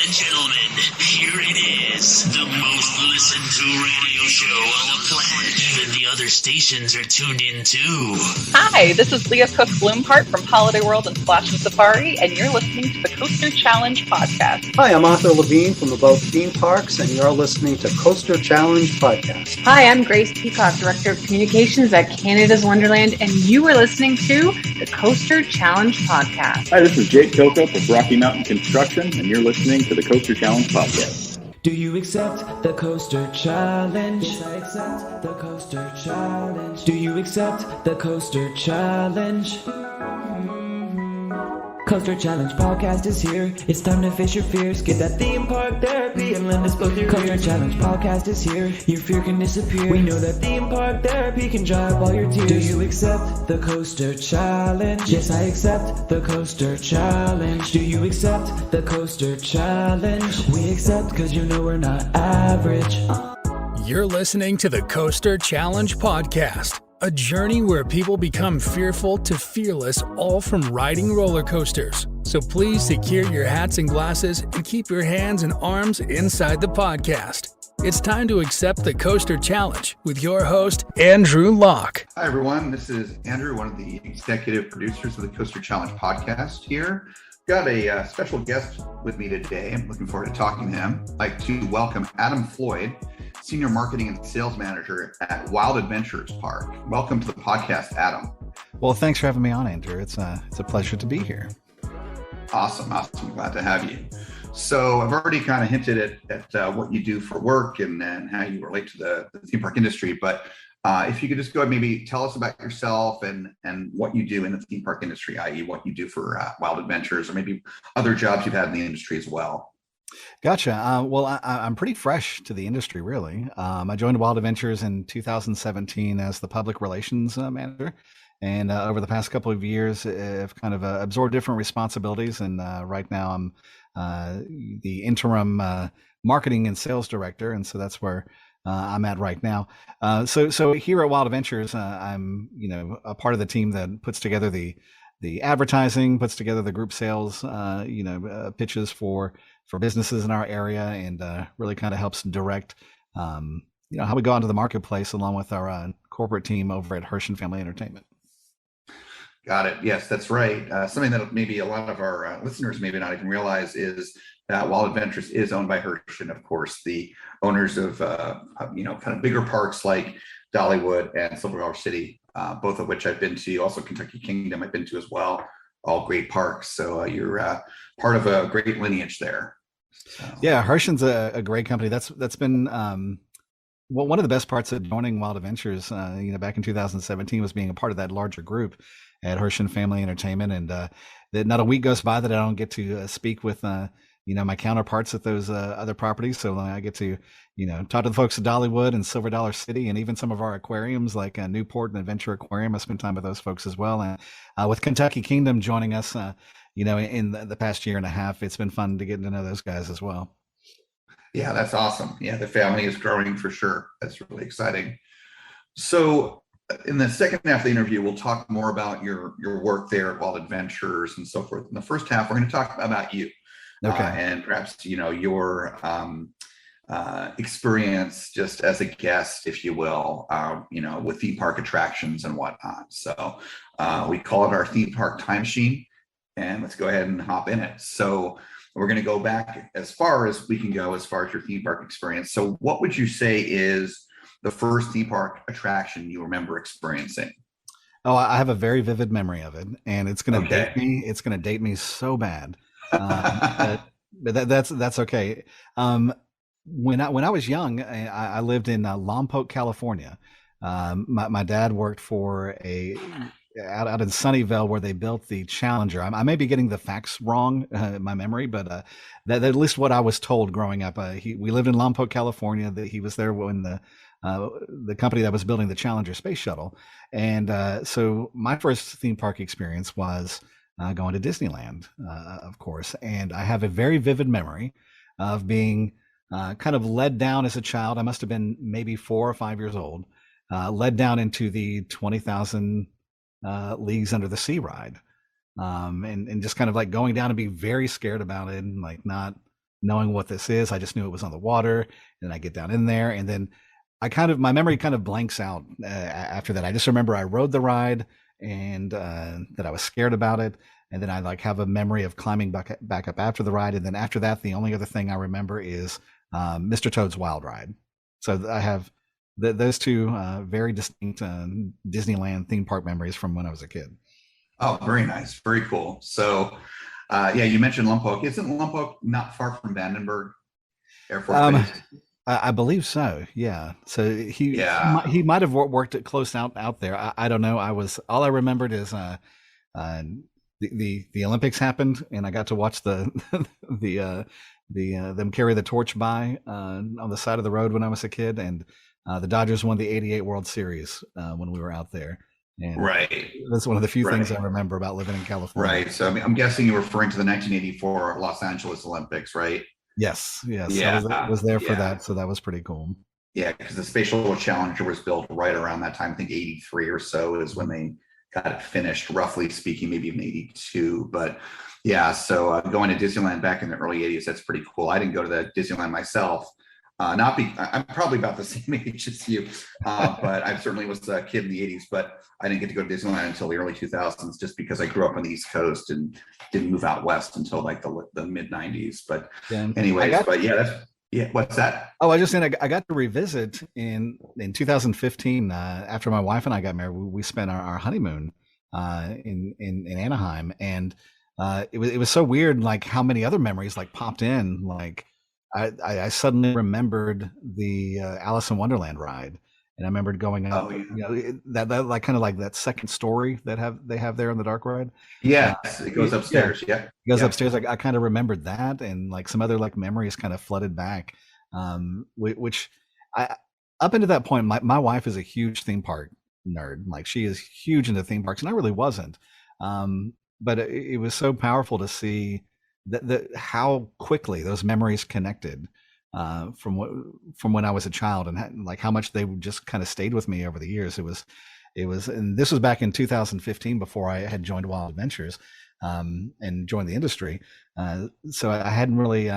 and gentlemen, here it is, the most listened to radio show on the planet. Even the other stations are tuned in too. Hi, this is Leah Cook Bloompart from Holiday World and Splash and Safari, and you're listening to the Coaster Challenge podcast. Hi, I'm Arthur Levine from About Theme Parks, and you're listening to Coaster Challenge podcast. Hi, I'm Grace Peacock, Director of Communications at Canada's Wonderland, and you are listening to the Coaster Challenge podcast. Hi, this is Jake Kilcup of Rocky Mountain Construction, and you're listening to the Coaster Challenge podcast. Do you accept the Coaster Challenge? Yes, I accept the Coaster Challenge. Do you accept the Coaster Challenge? Coaster Challenge podcast is here. It's time to face your fears. Get that theme park therapy and lend us both your Coaster Challenge podcast is here. Your fear can disappear. We know that theme park therapy can dry up all your tears. Do you accept the Coaster Challenge? Yes, I accept the Coaster Challenge. Do you accept the Coaster Challenge? We accept because you know we're not average. You're listening to the Coaster Challenge podcast. A journey where people become fearful to fearless, all from riding roller coasters. So please secure your hats and glasses and keep your hands and arms inside the podcast. It's time to accept the Coaster Challenge with your host, Andrew Locke. Hi, everyone. This is Andrew, one of the executive producers of the Coaster Challenge podcast here. Got a special guest with me today. I'm looking forward to talking to him. I'd like to welcome Adam Floyd, Senior Marketing and Sales Manager at Wild Adventures Park. Welcome to the podcast, Adam. Well, thanks for having me on, Andrew. It's a pleasure to be here. Awesome. Glad to have you. So I've already kind of hinted at what you do for work and how you relate to the theme park industry. But if you could just go ahead and maybe tell us about yourself and what you do in the theme park industry, i.e. what you do for Wild Adventures, or maybe other jobs you've had in the industry as well. Gotcha. Well, I'm pretty fresh to the industry, really. I joined Wild Adventures in 2017 as the public relations manager. And over the past couple of years, I've kind of absorbed different responsibilities. And right now I'm the interim marketing and sales director. And so that's where I'm at right now. So here at Wild Adventures, I'm, a part of the team that puts together the advertising, puts together the group sales, pitches for businesses in our area, and really kind of helps direct, how we go onto the marketplace along with our corporate team over at Hirsch and Family Entertainment. Got it. Yes, that's right. Something that maybe a lot of our listeners maybe not even realize is that Wild Adventures is owned by Hirsch, and of course the owners of kind of bigger parks like Dollywood and Silver Dollar City, both of which I've been to. Also Kentucky Kingdom I've been to as well. All great parks. So you're part of a great lineage there. So. Yeah, Hirschen's a great company. That's been one of the best parts of joining Wild Adventures. Back in 2017 was being a part of that larger group at Hirsch and Family Entertainment, and that not a week goes by that I don't get to speak with my counterparts at those other properties. So I get to talk to the folks at Dollywood and Silver Dollar City, and even some of our aquariums like Newport and Adventure Aquarium. I spent time with those folks as well, and with Kentucky Kingdom joining us, in the past year and a half, it's been fun to get to know those guys as well. Yeah, that's awesome. Yeah, the family is growing for sure. That's really exciting. So in the second half of the interview, we'll talk more about your work there at Wild Adventures and so forth. In the first half, we're going to talk about you. Okay. And perhaps, your experience just as a guest, if you will, with theme park attractions and whatnot. So we call it our theme park time machine, and let's go ahead and hop in it. So we're going to go back as far as we can go as far as your theme park experience. So what would you say is the first theme park attraction you remember experiencing? Oh, I have a very vivid memory of it, and it's going to date me. It's going to date me so bad. But that's okay. When I was young, I lived in Lompoc, California. My dad worked for out in Sunnyvale where they built the Challenger. I may be getting the facts wrong, my memory, but that at least what I was told growing up. We lived in Lompoc, California. He was there when the company that was building the Challenger space shuttle, and so my first theme park experience was going to Disneyland, of course. And I have a very vivid memory of being kind of led down as a child. I must have been maybe 4 or 5 years old, led down into the 20,000 Leagues Under the Sea ride. And just kind of like going down and being very scared about it and like not knowing what this is. I just knew it was on the water, and I get down in there, and then my memory kind of blanks out after that. I just remember I rode the ride, and that I was scared about it. And then I like have a memory of climbing back up after the ride. And then after that, the only other thing I remember is Mr. Toad's Wild Ride. So I have those two very distinct Disneyland theme park memories from when I was a kid. Oh, very nice. Very cool. So, yeah, you mentioned Lompoc. Isn't Lompoc not far from Vandenberg Air Force Base? I believe so. Yeah. So he might have worked it close out there. I don't know. All I remembered is the Olympics happened, and I got to watch them carry the torch by on the side of the road when I was a kid, and the Dodgers won the '88 World Series when we were out there. And right. That's one of the few things I remember about living in California. Right. So I'm guessing you're referring to the 1984 Los Angeles Olympics, right? Yes. Yeah. I was there for that, so that was pretty cool. Yeah, because the Space Shuttle Challenger was built right around that time. I think 83 or so is when they got it finished, roughly speaking, maybe even 82. But yeah, so going to Disneyland back in the early 80s, that's pretty cool. I didn't go to the Disneyland myself. I'm probably about the same age as you, but I certainly was a kid in the 80s, but I didn't get to go to Disneyland until the early 2000s, just because I grew up on the East Coast and didn't move out west until like the mid 90s. But anyways, what's that? Oh, I just saying I got to revisit in 2015 after my wife and I got married. We spent our honeymoon in Anaheim, and it was so weird, like how many other memories like popped in. Like I suddenly remembered the Alice in Wonderland ride, and I remembered going up. That like kind of like that second story they have there on the dark ride. Yeah, it goes upstairs. Yeah, it goes upstairs. Like I kind of remembered that, and like some other like memories kind of flooded back. Which up into that point, my wife is a huge theme park nerd. Like she is huge into theme parks, and I really wasn't. But it was so powerful to see how quickly those memories connected from when I was a child, and like how much they just kind of stayed with me over the years. It was, and this was back in 2015 before I had joined Wild Adventures and joined the industry. So I hadn't really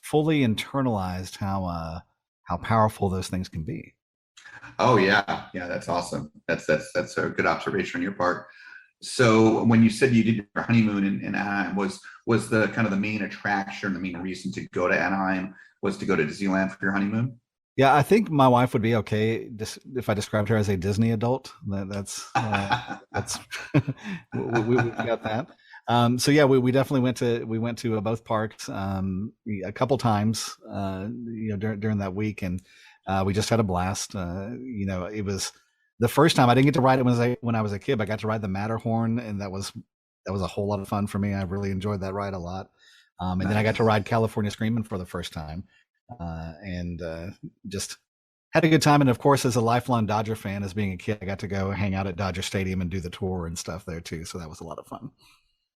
fully internalized how powerful those things can be. Oh yeah, that's awesome. That's a good observation on your part. So when you said you did your honeymoon in Anaheim, was the kind of the main attraction, the main reason to go to Anaheim was to go to Disneyland for your honeymoon? Yeah, I think my wife would be okay if I described her as a Disney adult. That's we got that. So yeah, we definitely went to both parks a couple times, during that week, and we just had a blast. It was the first time I didn't get to ride it when I was a kid. I got to ride the Matterhorn, and that was a whole lot of fun for me. I really enjoyed that ride a lot. And then I got to ride California Screamin' for the first time, and just had a good time. And of course, as a lifelong Dodger fan, as being a kid, I got to go hang out at Dodger Stadium and do the tour and stuff there too. So that was a lot of fun.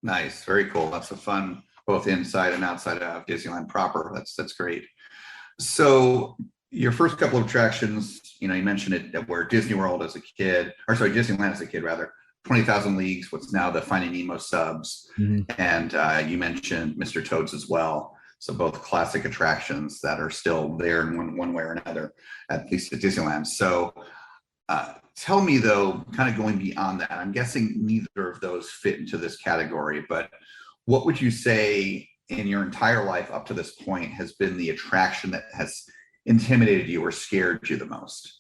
Nice, very cool. Lots of fun, both inside and outside of Disneyland proper. That's great. So your first couple of attractions, you mentioned it were Disney World as a kid, or sorry, Disneyland as a kid rather. 20,000 Leagues, what's now the Finding Nemo subs, and you mentioned Mr. Toad's as well. So both classic attractions that are still there in one way or another, at least at Disneyland. So tell me though, kind of going beyond that, I'm guessing neither of those fit into this category, but what would you say in your entire life up to this point has been the attraction that has intimidated you or scared you the most?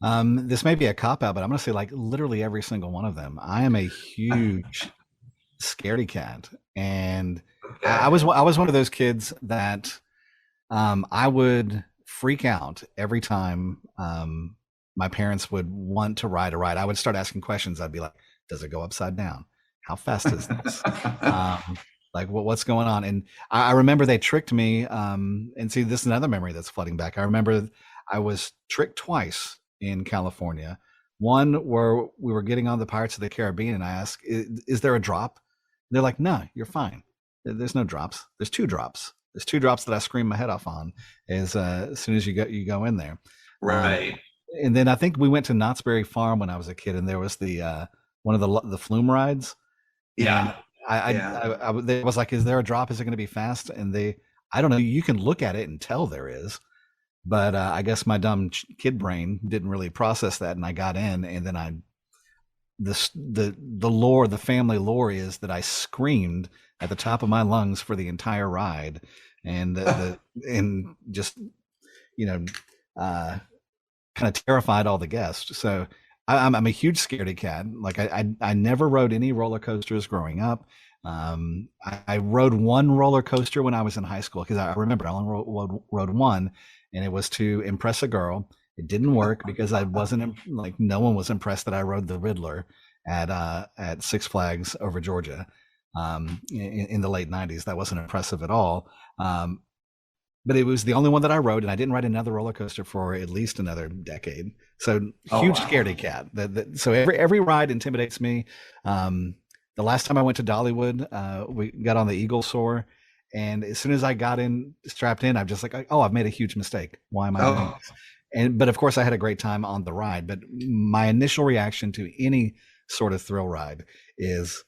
This may be a cop-out, but I'm going to say like literally every single one of them. I am a huge scaredy cat, and I was one of those kids that I would freak out every time my parents would want to ride a ride. I would start asking questions. I'd be like, does it go upside down? How fast is this? Like what's going on? And I remember they tricked me. And see, this is another memory that's flooding back. I remember I was tricked twice in California. One where we were getting on the Pirates of the Caribbean, and I asked, is there a drop? They're like, no, you're fine. There's no drops. There's two drops. There's two drops that I scream my head off on as soon as you go in there. Right. And then I think we went to Knott's Berry Farm when I was a kid, and there was the one of the flume rides. Yeah. I was like, is there a drop? Is it going to be fast? And I don't know. You can look at it and tell there is, but I guess my dumb kid brain didn't really process that, and I got in, and then the family lore is that I screamed at the top of my lungs for the entire ride, and and just kind of terrified all the guests. So I'm a huge scaredy cat. Like I never rode any roller coasters growing up. I rode one roller coaster when I was in high school, because I remember I only rode one, and it was to impress a girl. It didn't work because I wasn't like, no one was impressed that I rode the Riddler at Six Flags over Georgia in the late 90s. That wasn't impressive at all. But it was the only one that I rode, and I didn't ride another roller coaster for at least another decade. So huge scaredy cat. So every ride intimidates me. The last time I went to Dollywood, we got on the Eagle Soar, and as soon as I got strapped in, I'm just like, oh, I've made a huge mistake. Why am I doing this? But of course I had a great time on the ride. But my initial reaction to any sort of thrill ride is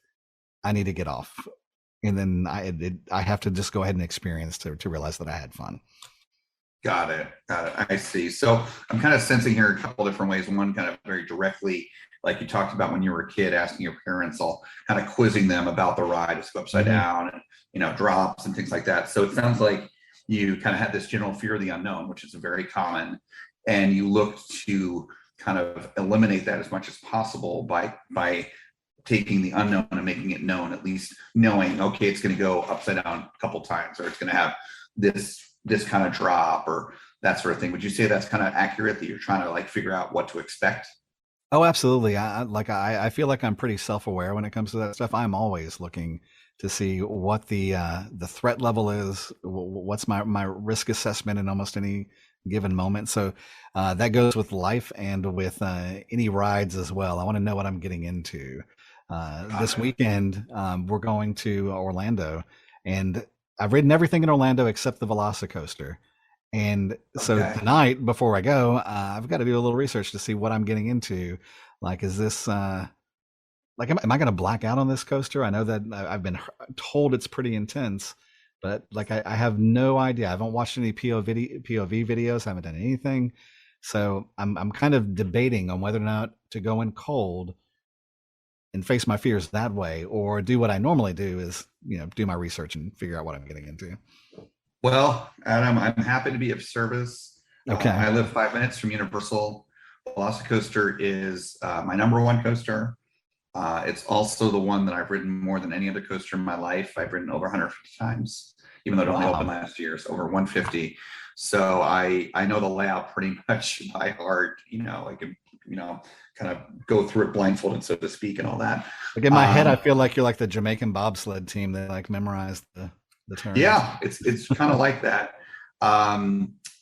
I need to get off. And then I have to just go ahead and experience to realize that I had fun. Got it. I see. So I'm kind of sensing here a couple different ways. One, kind of very directly, like you talked about when you were a kid, asking your parents, all kind of quizzing them about the ride, to go upside down, and drops and things like that. So it sounds like you kind of had this general fear of the unknown, which is very common, and you looked to kind of eliminate that as much as possible by taking the unknown and making it known, at least knowing, okay, it's going to go upside down a couple times, or it's going to have this kind of drop, or that sort of thing. Would you say that's kind of accurate, that you're trying to like figure out what to expect? Oh, absolutely. I feel like I'm pretty self-aware when it comes to that stuff. I'm always looking to see what the threat level is, what's my risk assessment in almost any given moment. So that goes with life and with any rides as well. I want to know what I'm getting into. This weekend, we're going to Orlando, and I've ridden everything in Orlando except the Velocicoaster. And so tonight, before I go, I've got to do a little research to see what I'm getting into. Like, is this like, am I going to black out on this coaster? I know that I've been told it's pretty intense, but like, I have no idea. I haven't watched any POV videos. I haven't done anything. So I'm kind of debating on whether or not to go in cold and face my fears that way, or do what I normally do, is, do my research and figure out what I'm getting into. Well, Adam, I'm happy to be of service. Okay. I live 5 minutes from Universal. Velocicoaster is my number one coaster. It's also the one that I've ridden more than any other coaster in my life. I've ridden over 150 times, even though it only opened last year. It's over 150. So I know the layout pretty much by heart. I can, kind of go through it blindfolded, so to speak, and all that. Like in my head, I feel like you're like the Jamaican bobsled team that like memorized the terms. Yeah, it's kind of like that.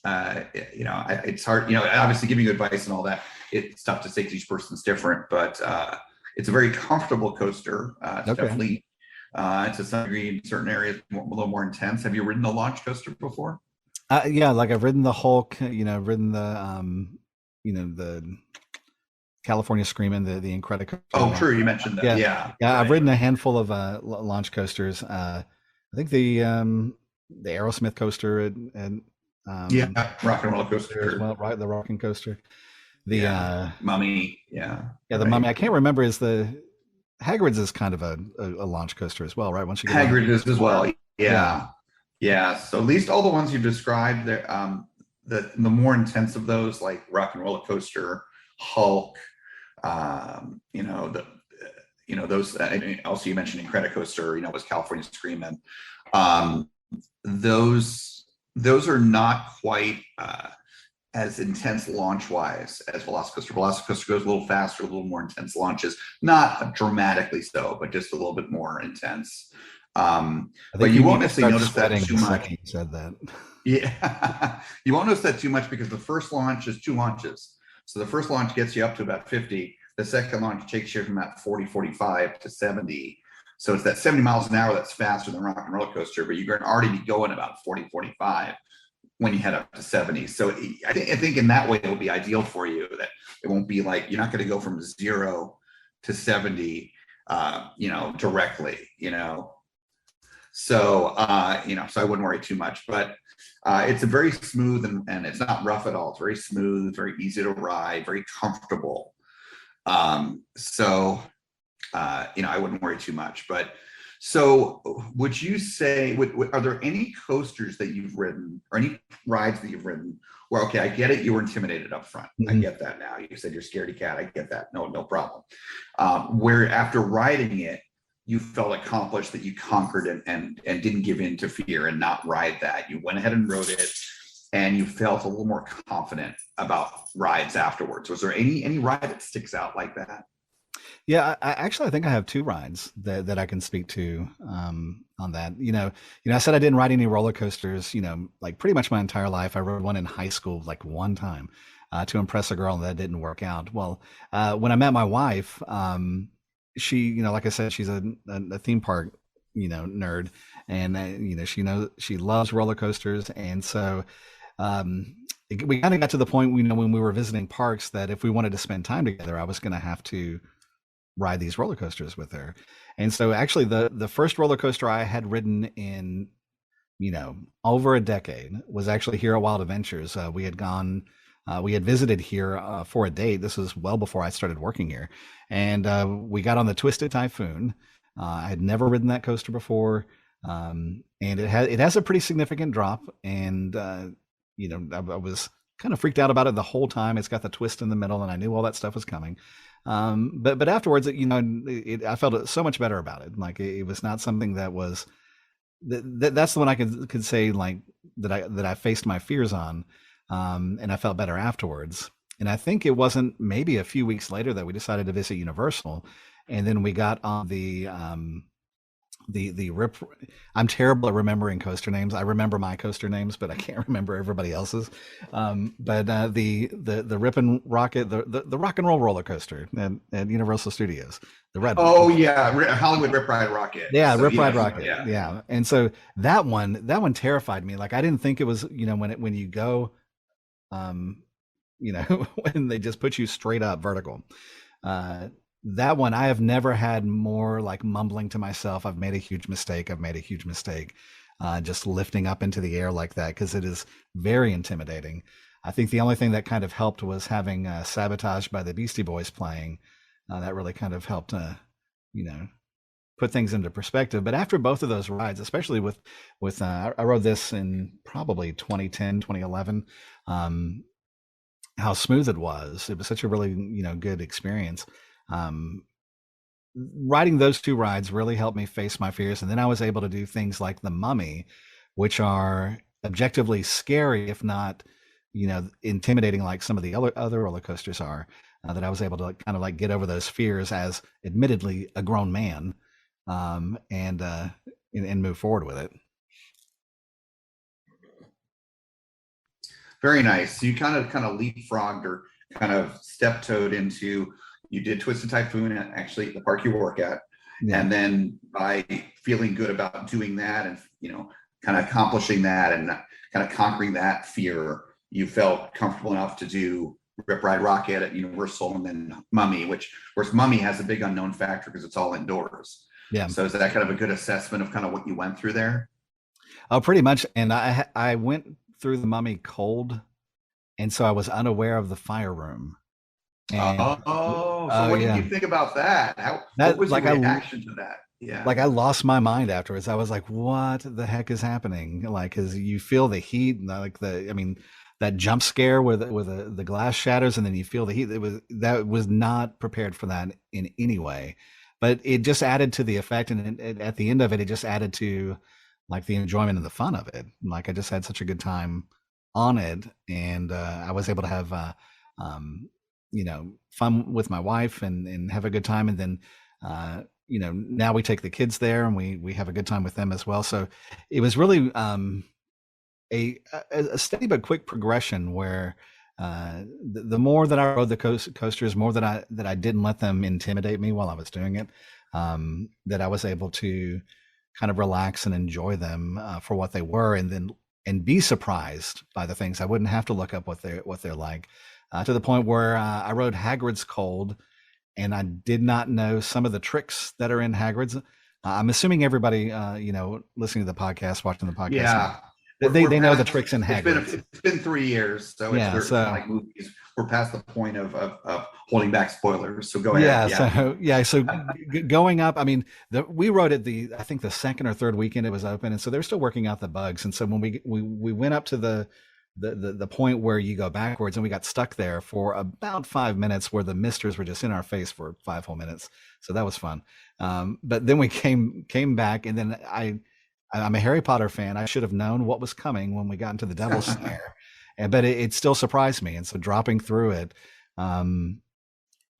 It's hard, obviously giving you advice and all that. It's tough to say because each person's different, but it's a very comfortable coaster. It's definitely, to some degree, in certain areas, a little more intense. Have you ridden a launch coaster before? Yeah, like I've ridden the Hulk, ridden the, the California Screamin', the Incredicoaster. Oh, true. You mentioned that. Yeah. I've ridden a handful of launch coasters. I think the Aerosmith coaster and Rock and Roller Coaster as well, right? The Rockin' Coaster, the Mummy, the Mummy. I can't remember. Is the Hagrid's is kind of a launch coaster as well, right? Once you get Hagrid is as well. Yeah. So at least all the ones you described, the more intense of those, like Rock and Roller Coaster, Hulk, those. Also, you mentioned Incredicoaster. Was California Screamin'. Those are not quite as intense launch-wise as Velocicoaster. Velocicoaster goes a little faster, a little more intense launches. Not dramatically so, but just a little bit more intense. But you won't necessarily notice that too much. You said that. Yeah, you won't notice that too much because the first launch is 2 launches. So the first launch gets you up to about 50. The second launch takes you from about 40, 45 to 70. So it's that 70 miles an hour that's faster than Rock and Roller Coaster, but you're going to already be going about 40, 45 when you head up to 70. So I think in that way, it will be ideal for you, that it won't be like, you're not going to go from 0 to 70, directly, So, so I wouldn't worry too much, but it's a very smooth and it's not rough at all. It's very smooth, very easy to ride, very comfortable. I wouldn't worry too much, but so would you say, are there any coasters that you've ridden or any rides that you've ridden where, okay, I get it, you were intimidated up front. I get that now. You said you're scaredy cat. I get that. No problem. Where after riding it, you felt accomplished, that you conquered and didn't give in to fear and not ride that. You went ahead and rode it and you felt a little more confident about rides afterwards. Was there any ride that sticks out like that? Yeah, I think I have two rides that I can speak to on that. I said I didn't ride any roller coasters, like pretty much my entire life. I rode one in high school, like one time, to impress a girl, and that didn't work out. Well, when I met my wife, she, like I said, she's a theme park, nerd, and she loves roller coasters, and so we kind of got to the point, when we were visiting parks, that if we wanted to spend time together, I was going to have to ride these roller coasters with her. And so actually the first roller coaster I had ridden in, over a decade was actually here at Wild Adventures. We had visited here for a date. This was well before I started working here. And we got on the Twisted Typhoon. I had never ridden that coaster before. And it has a pretty significant drop. And, I was kind of freaked out about it the whole time. It's got the twist in the middle, and I knew all that stuff was coming. But afterwards, I felt so much better about it. Like it was not something that was that's the one I could say like that I faced my fears on, and I felt better afterwards. And I think it wasn't maybe a few weeks later that we decided to visit Universal, and then we got on the rip. I'm terrible at remembering coaster names. I remember my coaster names, but I can't remember everybody else's. But the Rip and Rocket, the rock and roll roller coaster at Universal Studios, the red one. Oh yeah, Hollywood Rip Ride Rocket. Yeah, so, Rip Ride Rocket. Yeah. And so that one terrified me. Like I didn't think it was, when you go, when they just put you straight up vertical. That one, I have never had more like mumbling to myself, I've made a huge mistake, just lifting up into the air like that, because it is very intimidating. I think the only thing that kind of helped was having Sabotage by the Beastie Boys playing. That really kind of helped, put things into perspective. But after both of those rides, especially with I rode this in probably 2010, 2011, how smooth it was such a really, good experience. Riding those two rides really helped me face my fears. And then I was able to do things like the Mummy, which are objectively scary, if not, intimidating, like some of the other roller coasters are, that I was able to kind of like get over those fears as admittedly a grown man, and move forward with it. Very nice. So you kind of leapfrogged or kind of step-toed into, you did Twisted Typhoon at actually the park you work at. Yeah. And then by feeling good about doing that and, kind of accomplishing that and kind of conquering that fear, you felt comfortable enough to do Rip Ride Rocket at Universal, and then Mummy, whereas Mummy has a big unknown factor because it's all indoors. Yeah. So is that kind of a good assessment of kind of what you went through there? Oh, pretty much. And I went through the Mummy cold, and so I was unaware of the fire room. And, so what did you think about that? What was your reaction to that? Yeah, like I lost my mind afterwards. I was like, "What the heck is happening?" Like, because you feel the heat, like that jump scare where the glass shatters, and then you feel the heat. That was not prepared for that in any way, but it just added to the effect, and at the end of it, it just added to like the enjoyment and the fun of it. Like I just had such a good time on it, and I was able to have fun with my wife and have a good time. And then, now we take the kids there and we have a good time with them as well. So it was really a steady but quick progression where the more that I rode the coasters, more that I didn't let them intimidate me while I was doing it, that I was able to kind of relax and enjoy them for what they were, and be surprised by the things. I wouldn't have to look up what they're like. To the point where I rode Hagrid's Cold, and I did not know some of the tricks that are in Hagrid's. I'm assuming everybody, listening to the podcast, watching the podcast, Yeah. they know the tricks in It's Hagrid. It's been 3 years, so Yeah, it's like movies. We're past the point of holding back spoilers. So go Yeah, ahead. so going up, I mean, we wrote it I think the second or third weekend it was open, and so they're still working out the bugs. And so when we went up to the point where you go backwards, and we got stuck there for about 5 minutes, where the misters were just in our face for 5 whole minutes. So that was fun. But then we came back, and then I'm a Harry Potter fan. I should have known what was coming when we got into the Devil's Snare, but it still surprised me. And so dropping through it, I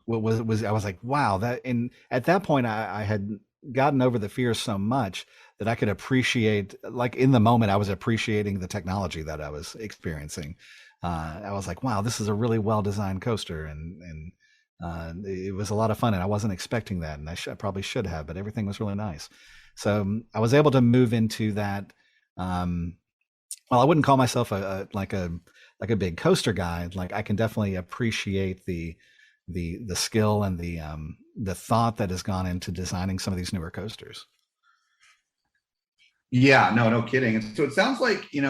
was like, wow, that. And at that point, I had gotten over the fear so much that I could appreciate, like in the moment, I was appreciating the technology that I was experiencing. I was like, wow, this is a really well designed coaster, and it was a lot of fun, and I wasn't expecting that, and I probably should have, but everything was really nice. So I was able to move into that. Well, I wouldn't call myself a big coaster guy. Like, I can definitely appreciate the skill and the thought that has gone into designing some of these newer coasters. Yeah, no kidding. And so it sounds like, you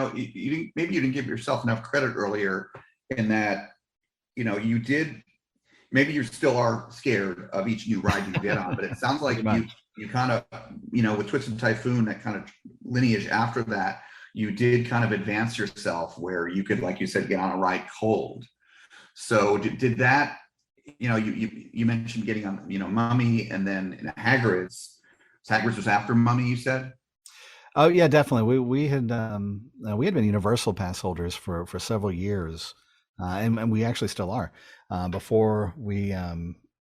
didn't give yourself enough credit earlier in that, you did, maybe you still are scared of each new ride you get on, but it sounds like you kind of, with Twisted Typhoon, that kind of lineage after that, you did kind of advance yourself where you could, like you said, get on a ride cold. So did that, you mentioned getting on, Mummy, and then Hagrid's. Hagrid's was after Mummy, you said? Oh yeah, definitely. We had been Universal pass holders for several years, and we actually still are. Before we,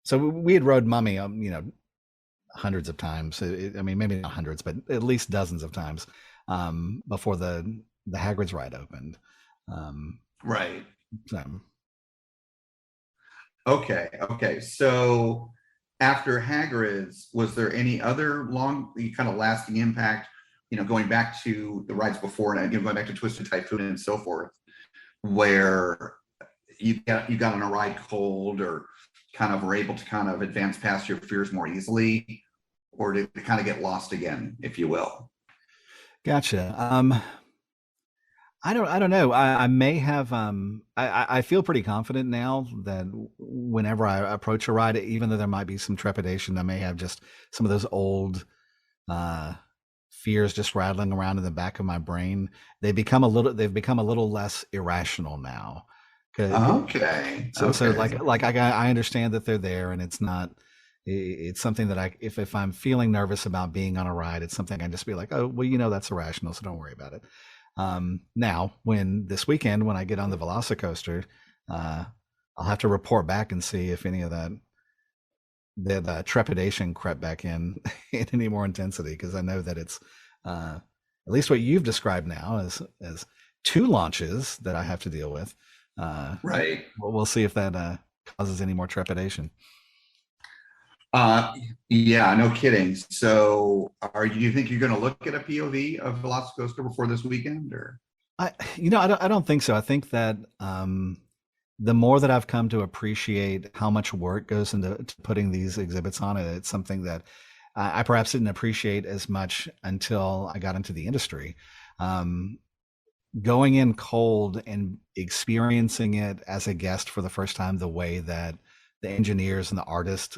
so we had rode Mummy, hundreds of times. I mean, maybe not hundreds, but at least dozens of times before the Hagrid's ride opened. Right. So. Okay. So after Hagrid's, was there any other kind of lasting impact? Going back to the rides before, and going back to Twisted Typhoon and so forth, where you got on a ride cold, or kind of were able to kind of advance past your fears more easily, or did it kind of get lost again, if you will? Gotcha. I don't know. I may have. I feel pretty confident now that whenever I approach a ride, even though there might be some trepidation, I may have just some of those old fears just rattling around in the back of my brain. They've become a little less irrational now. Okay. So like I understand that they're there, and it's not. It's something that if I'm feeling nervous about being on a ride, it's something I can just be like, oh well, that's irrational, so don't worry about it. Now, this weekend when I get on the Velocicoaster, I'll have to report back and see if any of that trepidation crept back in any more intensity, because I know that it's at least what you've described now as 2 launches that I have to deal with. Right. We'll see if that causes any more trepidation. Yeah, no kidding. So do you think you're going to look at a POV of Velocicoaster before this weekend, or? I don't think so. I think that the more that I've come to appreciate how much work goes into putting these exhibits on, it's something that I perhaps didn't appreciate as much until I got into the industry. Going in cold and experiencing it as a guest for the first time, the way that the engineers and the artists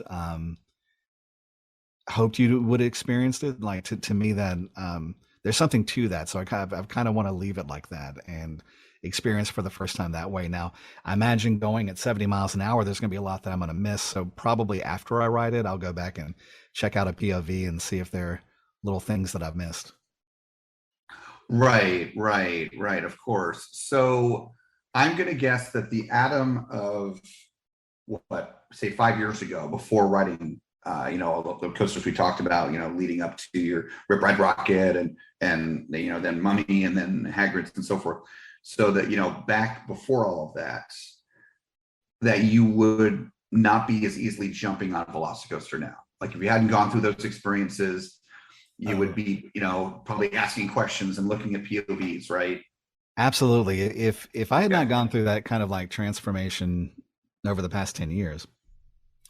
hoped you would have experienced it, like to me, that there's something to that. So I kind of want to leave it like that and experience for the first time that way. Now, I imagine going at 70 miles an hour, there's going to be a lot that I'm going to miss. So probably after I ride it, I'll go back and check out a POV and see if there are little things that I've missed. Right. Of course. So I'm going to guess that the Adam of say 5 years ago, before riding, the coasters we talked about, leading up to your Rip Ride Rocket and then Mummy and then Hagrid's and so forth. So that, back before all of that you would not be as easily jumping on Velocicoaster now. Like, if you hadn't gone through those experiences, you would be, probably asking questions and looking at POVs, right? Absolutely. If I had not gone through that kind of like transformation over the past 10 years,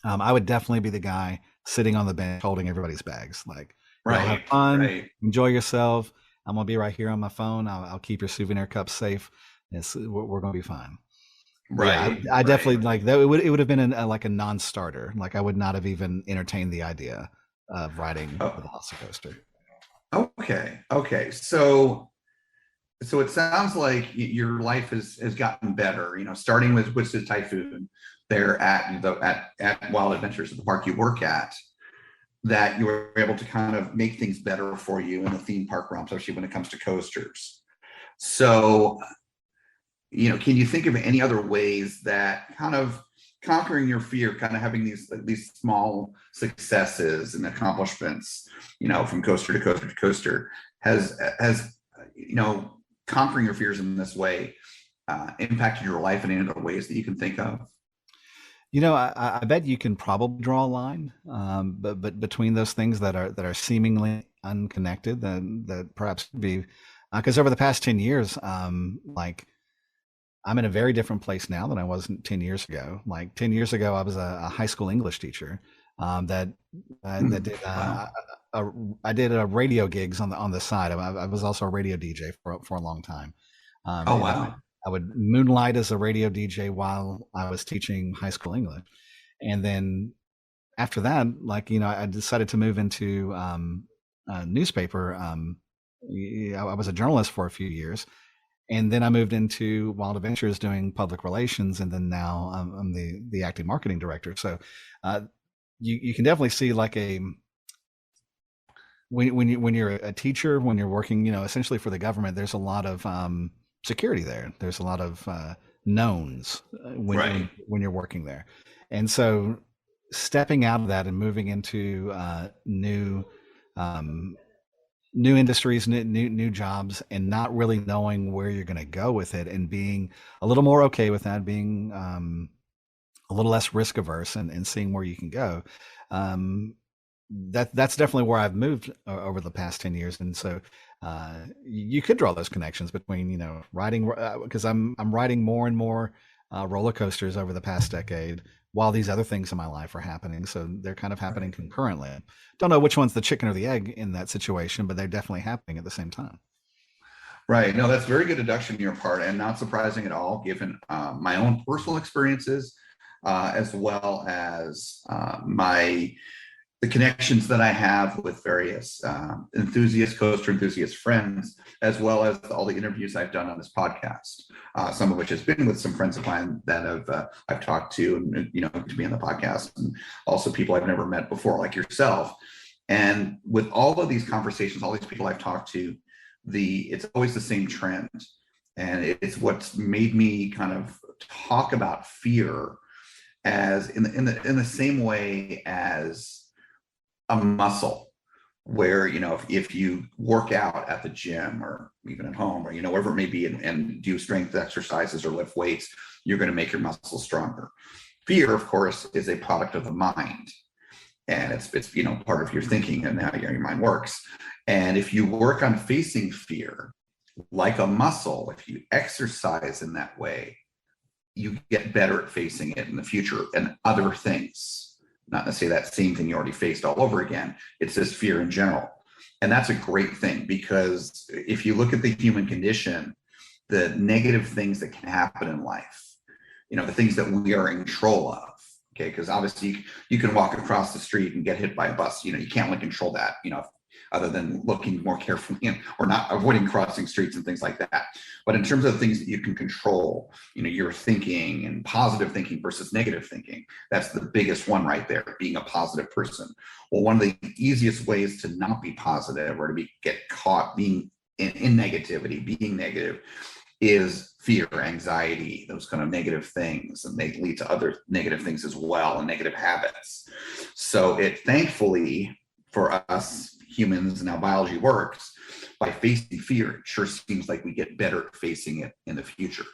I would definitely be the guy sitting on the bench holding everybody's bags. Like, Y'all Right. have fun, Right. enjoy yourself. I'm gonna be right here on my phone. I'll keep your souvenir cup safe. We're gonna be fine. But yeah, Right. I definitely Right. like that. It would have been like a non-starter. Like I would not have even entertained the idea of riding the Velocicoaster. Okay. Okay. So it sounds like your life has gotten better. You know, starting with the Typhoon there at Wild Adventures at the park you work at, that you were able to kind of make things better for you in the theme park realm, especially when it comes to coasters. So, you know, can you think of any other ways that kind of conquering your fear, kind of having these small successes and accomplishments, you know, from coaster to coaster to coaster, has you know, conquering your fears in this way impacted your life in any other ways that you can think of? You know, I bet you can probably draw a line, but between those things that are seemingly unconnected, that perhaps be, because over the past 10 years, like I'm in a very different place now than I was 10 years ago. Like 10 years ago, I was a high school English teacher that did I did radio gigs on the side. I was also a radio DJ for a long time. Oh, wow. I would moonlight as a radio DJ while I was teaching high school English. And then after that, like, you know, I decided to move into a newspaper. I was a journalist for a few years. And then I moved into Wild Adventures doing public relations. And then now I'm the acting marketing director. So you can definitely see like when you're a teacher, when you're working, you know, essentially for the government, there's a lot of security there. There's a lot of knowns when you're working there. And so stepping out of that and moving into new industries, new jobs, and not really knowing where you're going to go with it, and being a little more okay with that, being a little less risk averse, and seeing where you can go. That's definitely where I've moved over the past 10 years. And so you could draw those connections between, you know, riding, because I'm riding more and more roller coasters over the past decade while these other things in my life are happening. So they're kind of happening concurrently. Don't know which one's the chicken or the egg in that situation, but they're definitely happening at the same time. Right. No, that's very good deduction on your part, and not surprising at all, given my own personal experiences, as well as the connections that I have with various coaster enthusiast friends, as well as all the interviews I've done on this podcast, some of which has been with some friends of mine that I've talked to, and, you know, to be on the podcast, and also people I've never met before, like yourself. And with all of these conversations, all these people I've talked to, it's always the same trend, and it's what's made me kind of talk about fear as in the same way as a muscle, where, you know, if you work out at the gym or even at home, or, you know, wherever it may be, and do strength exercises or lift weights, you're going to make your muscles stronger. Fear, of course, is a product of the mind, and it's you know, part of your thinking and how your mind works. And if you work on facing fear like a muscle, if you exercise in that way, you get better at facing it in the future and other things. Not necessarily that same thing you already faced all over again. It's just fear in general. And that's a great thing, because if you look at the human condition, the negative things that can happen in life, you know, the things that we are in control of, okay, because obviously you can walk across the street and get hit by a bus. You know, you can't really control that, you know, other than looking more carefully or not avoiding crossing streets and things like that. But in terms of the things that you can control, you know, your thinking and positive thinking versus negative thinking, that's the biggest one right there, being a positive person. Well, one of the easiest ways to not be positive, or to get caught being in negativity, being negative, is fear, anxiety, those kind of negative things, and they lead to other negative things as well, and negative habits. So thankfully for us humans and how biology works, by facing fear, it sure seems like we get better at facing it in the future.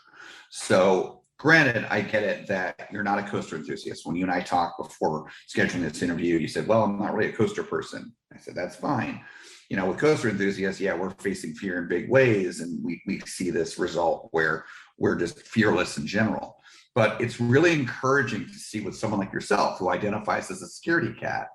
So granted, I get it that you're not a coaster enthusiast. When you and I talked before scheduling this interview, you said, well, I'm not really a coaster person. I said, that's fine. You know, with coaster enthusiasts, yeah, we're facing fear in big ways, and we see this result where we're just fearless in general. But it's really encouraging to see with someone like yourself, who identifies as a security cat,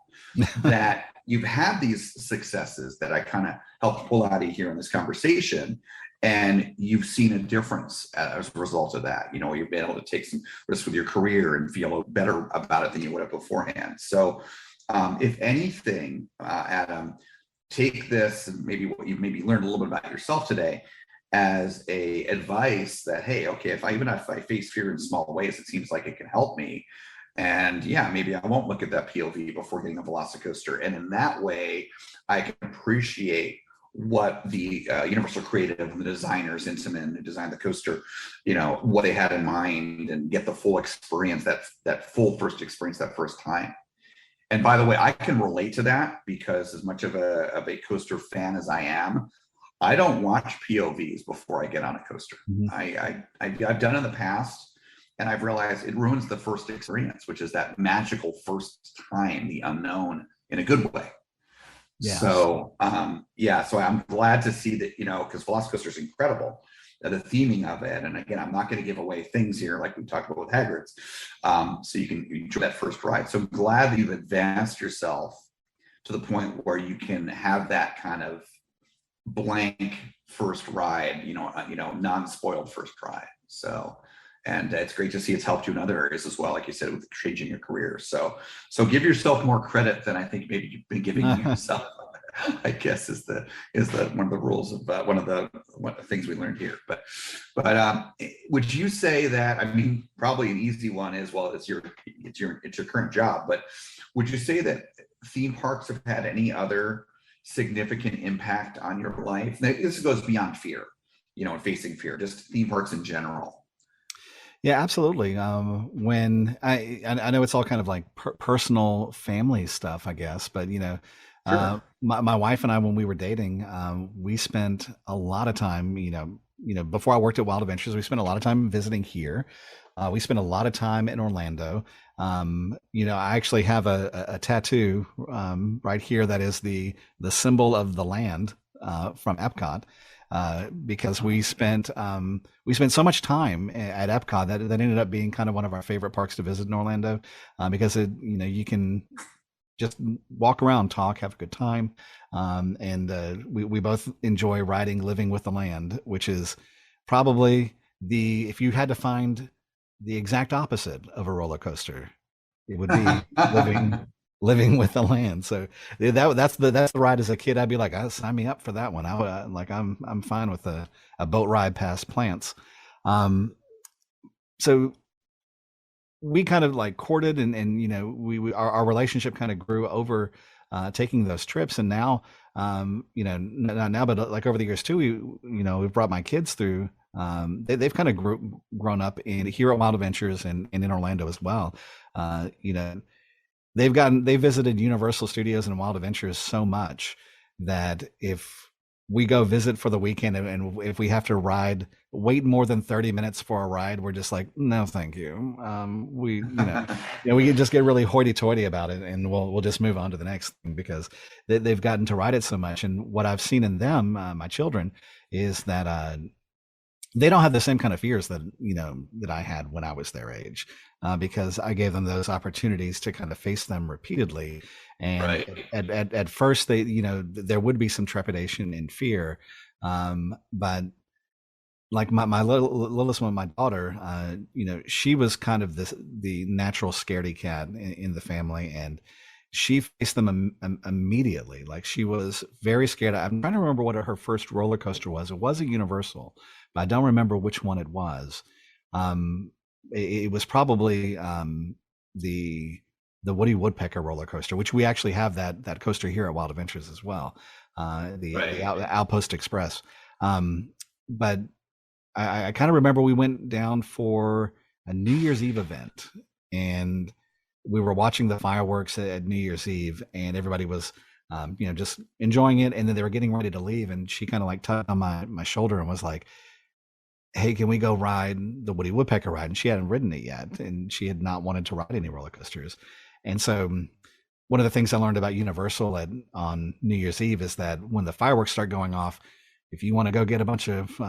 that you've had these successes that I kind of helped pull out of here in this conversation, and you've seen a difference as a result of that. You've been able to take some risks with your career and feel better about it than you would have beforehand. So if anything, Adam, take this and maybe what you've maybe learned a little bit about yourself today as a advice that, hey, okay, if I face fear in small ways, it seems like it can help me. And yeah, maybe I won't look at that POV before getting a Velocicoaster. And in that way, I can appreciate what the Universal Creative and the designers, Intamin, who designed the coaster, what they had in mind, and get the full experience, that full first experience, that first time. And by the way, I can relate to that, because as much of a coaster fan as I am, I don't watch POVs before I get on a coaster. Mm-hmm. I've done it in the past, and I've realized it ruins the first experience, which is that magical first time, the unknown, in a good way. Yeah. So, so I'm glad to see that, because Velocicoaster is incredible, the theming of it. And again, I'm not going to give away things here like we talked about with Hagrid's. So you can enjoy that first ride. So I'm glad that you've advanced yourself to the point where you can have that kind of blank first ride, non-spoiled first ride. So, and it's great to see it's helped you in other areas as well, like you said, with changing your career. So give yourself more credit than I think maybe you've been giving yourself. I guess is the one of the rules of one of the things we learned here. But would you say that? I mean, probably an easy one is, well, it's your current job. But would you say that theme parks have had any other significant impact on your life? Now, this goes beyond fear, and facing fear, just theme parks in general. Yeah, absolutely. When I know it's all kind of like personal family stuff, I guess, but sure. My wife and I, when we were dating, we spent a lot of time, before I worked at Wild Adventures, we spent a lot of time visiting here. We spent a lot of time in Orlando. I actually have a tattoo right here that is the symbol of the land from Epcot. Because we spent so much time at Epcot that ended up being kind of one of our favorite parks to visit in Orlando, because you can just walk around, talk, have a good time, and we both enjoy riding Living with the Land, which is probably if you had to find the exact opposite of a roller coaster, it would be living with the land. So that's the ride. As a kid, I'd be like, sign me up for that one. I'm fine with a boat ride past plants. So we kind of like courted, and our relationship kind of grew over taking those trips. And now, but like over the years too, we've brought my kids through. They've kind of grown up here at Wild Adventures and in Orlando as well. They visited Universal Studios and Wild Adventures so much that if we go visit for the weekend and if we have to wait more than 30 minutes for a ride, we're just like, no, thank you. We can just get really hoity-toity about it, and we'll just move on to the next thing, because they've gotten to ride it so much. And what I've seen in them, my children, is that they don't have the same kind of fears that I had when I was their age, because I gave them those opportunities to kind of face them repeatedly. And right. at first, there would be some trepidation and fear, but like my littlest one, my daughter, she was kind of the natural scaredy cat in the family, and she faced them immediately. Like, she was very scared. I'm trying to remember what her first roller coaster was. It was a Universal, but I don't remember which one it was. It was probably the Woody Woodpecker roller coaster, which we actually have that coaster here at Wild Adventures as well, the Outpost Express. But I kind of remember we went down for a New Year's Eve event, and we were watching the fireworks at New Year's Eve, and everybody was just enjoying it. And then they were getting ready to leave, and she kind of like tugged on my shoulder and was like, hey, can we go ride the Woody Woodpecker ride? And she hadn't ridden it yet, and she had not wanted to ride any roller coasters. And so one of the things I learned about Universal on New Year's Eve is that when the fireworks start going off, if you want to go get a bunch of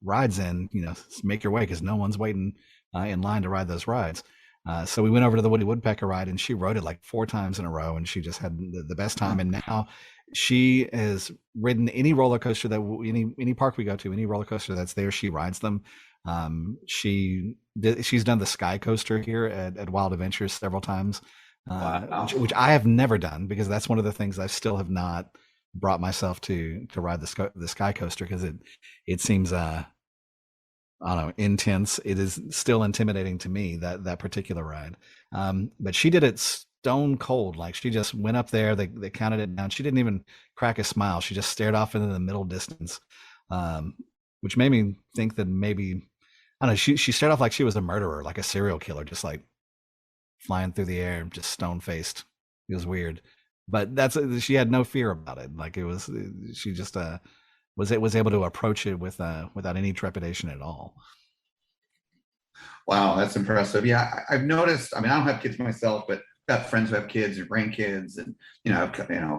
rides in, make your way, because no one's waiting in line to ride those rides. So we went over to the Woody Woodpecker ride, and she rode it like 4 times in a row, and she just had the best time. And now she has ridden any roller coaster that any park we go to, any roller coaster that's there, she rides them. She's done the Sky Coaster here at Wild Adventures several times, which I have never done, because that's one of the things I still have not brought myself to ride the Sky Coaster, because it seems I don't know, intense. It is still intimidating to me, that particular ride. But she did it stone cold. Like, she just went up there, they counted it down. She didn't even crack a smile. She just stared off into the middle distance, which made me think that maybe, I don't know, she started off like she was a murderer, like a serial killer, just like flying through the air, just stone faced. It was weird, but she had no fear about it. Like, she just was able to approach it without any trepidation at all. Wow, that's impressive. Yeah, I've noticed. I mean, I don't have kids myself, but I've got friends who have kids and grandkids, and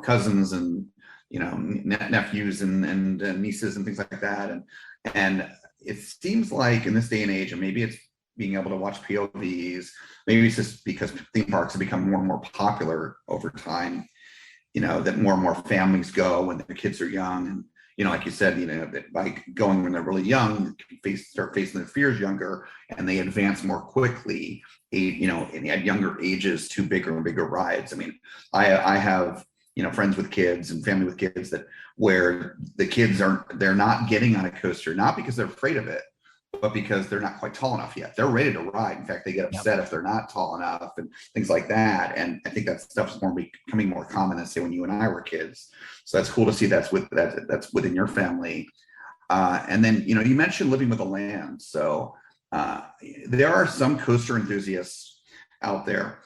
cousins, and nephews and nieces and things like that. And it seems like in this day and age, and maybe it's being able to watch POVs, maybe it's just because theme parks have become more and more popular over time. That more and more families go when their kids are young, and like you said, that by going when they're really young, start facing their fears younger, and they advance more quickly, at younger ages to bigger and bigger rides. I mean, I have, friends with kids and family with kids that where the kids they're not getting on a coaster, not because they're afraid of it, but because they're not quite tall enough yet. They're ready to ride. In fact, they get upset if they're not tall enough and things like that. And I think that stuff's becoming more common than, say, when you and I were kids. So that's cool to see that's within your family. And then, you mentioned living with the land. So there are some coaster enthusiasts out there,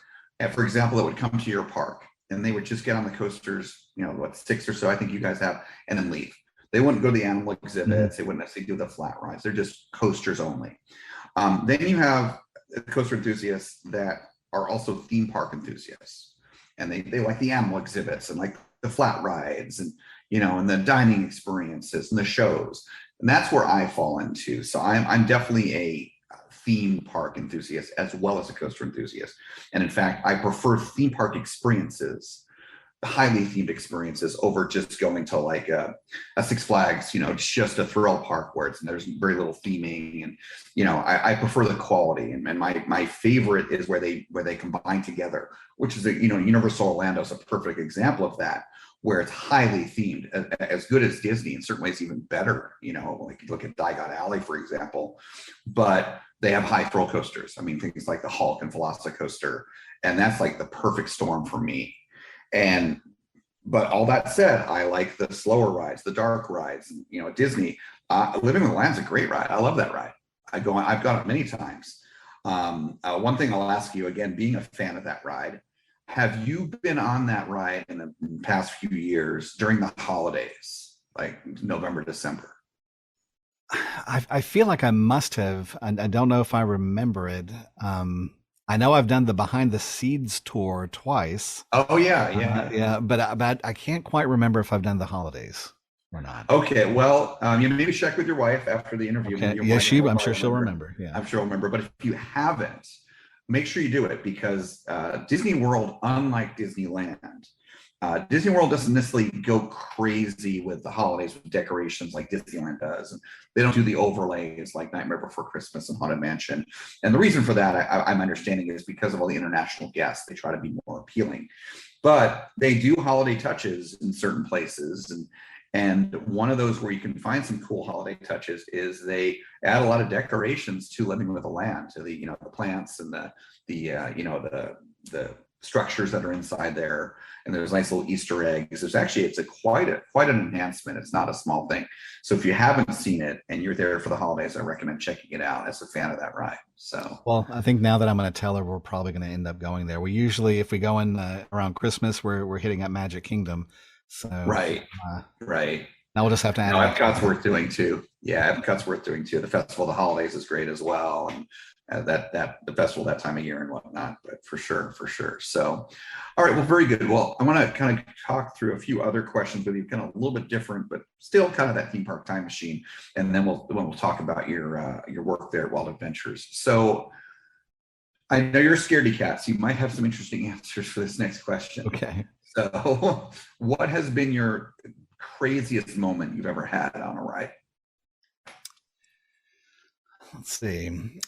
for example, that would come to your park and they would just get on the coasters, 6 or so, I think you guys have, and then leave. They wouldn't go to the animal exhibits. They wouldn't necessarily do the flat rides. They're just coasters only. Then you have coaster enthusiasts that are also theme park enthusiasts, and they like the animal exhibits and like the flat rides and and the dining experiences and the shows. And that's where I fall into. So I'm definitely a theme park enthusiast as well as a coaster enthusiast. And in fact, I prefer theme park experiences, highly themed experiences, over just going to like a Six Flags, just a thrill park where there's very little theming. And I prefer the quality, and my favorite is where they combine together, which is Universal Orlando is a perfect example of that, where it's highly themed, as good as Disney, in certain ways even better. Like you look at Diagon Alley, for example, but they have high thrill coasters. I mean, things like the Hulk and Velocicoaster, and that's like the perfect storm for me. But all that said, I like the slower rides, the dark rides. At Disney, Living with the Land's a great ride. I love that ride. I've gone it many times. One thing I'll ask you, again, being a fan of that ride, have you been on that ride in the past few years during the holidays, like November, December? I feel like I must have. I don't know if I remember it. I know I've done the Behind the Seeds tour twice. Oh yeah. But I can't quite remember if I've done the holidays or not. Okay, well, maybe check with your wife after the interview. Okay. Yeah, I'm sure she'll remember. Yeah, I'm sure she'll remember. But if you haven't, make sure you do it, because Disney World, unlike Disneyland, Disney World doesn't necessarily go crazy with the holidays with decorations like Disneyland does. And they don't do the overlays like Nightmare Before Christmas and Haunted Mansion. And the reason for that, I'm understanding, is because of all the international guests. They try to be more appealing. But they do holiday touches in certain places. And one of those where you can find some cool holiday touches is they add a lot of decorations to Living with the Land, to the the plants and the structures that are inside there. And there's nice little Easter eggs. It's quite an enhancement. It's not a small thing. So if you haven't seen it and you're there for the holidays, I recommend checking it out as a fan of that ride. So, well, I think now that I'm going to tell her, we're probably going to end up going there. We usually, if we go in around Christmas, we're hitting up Magic Kingdom. So right. Now we'll just have to add. Epcot's worth doing too. Yeah, Epcot's worth doing too. The Festival of the Holidays is great as well, and that the festival that time of year and whatnot. But for sure. So, all right, well, very good. Well, I want to kind of talk through a few other questions with you, kind of a little bit different, but still kind of that theme park time machine, and then we'll talk about your work there at Wild Adventures. So, I know you're a scaredy cat, so you might have some interesting answers for this next question. Okay. So, what has been your craziest moment you've ever had on a ride? Let's see.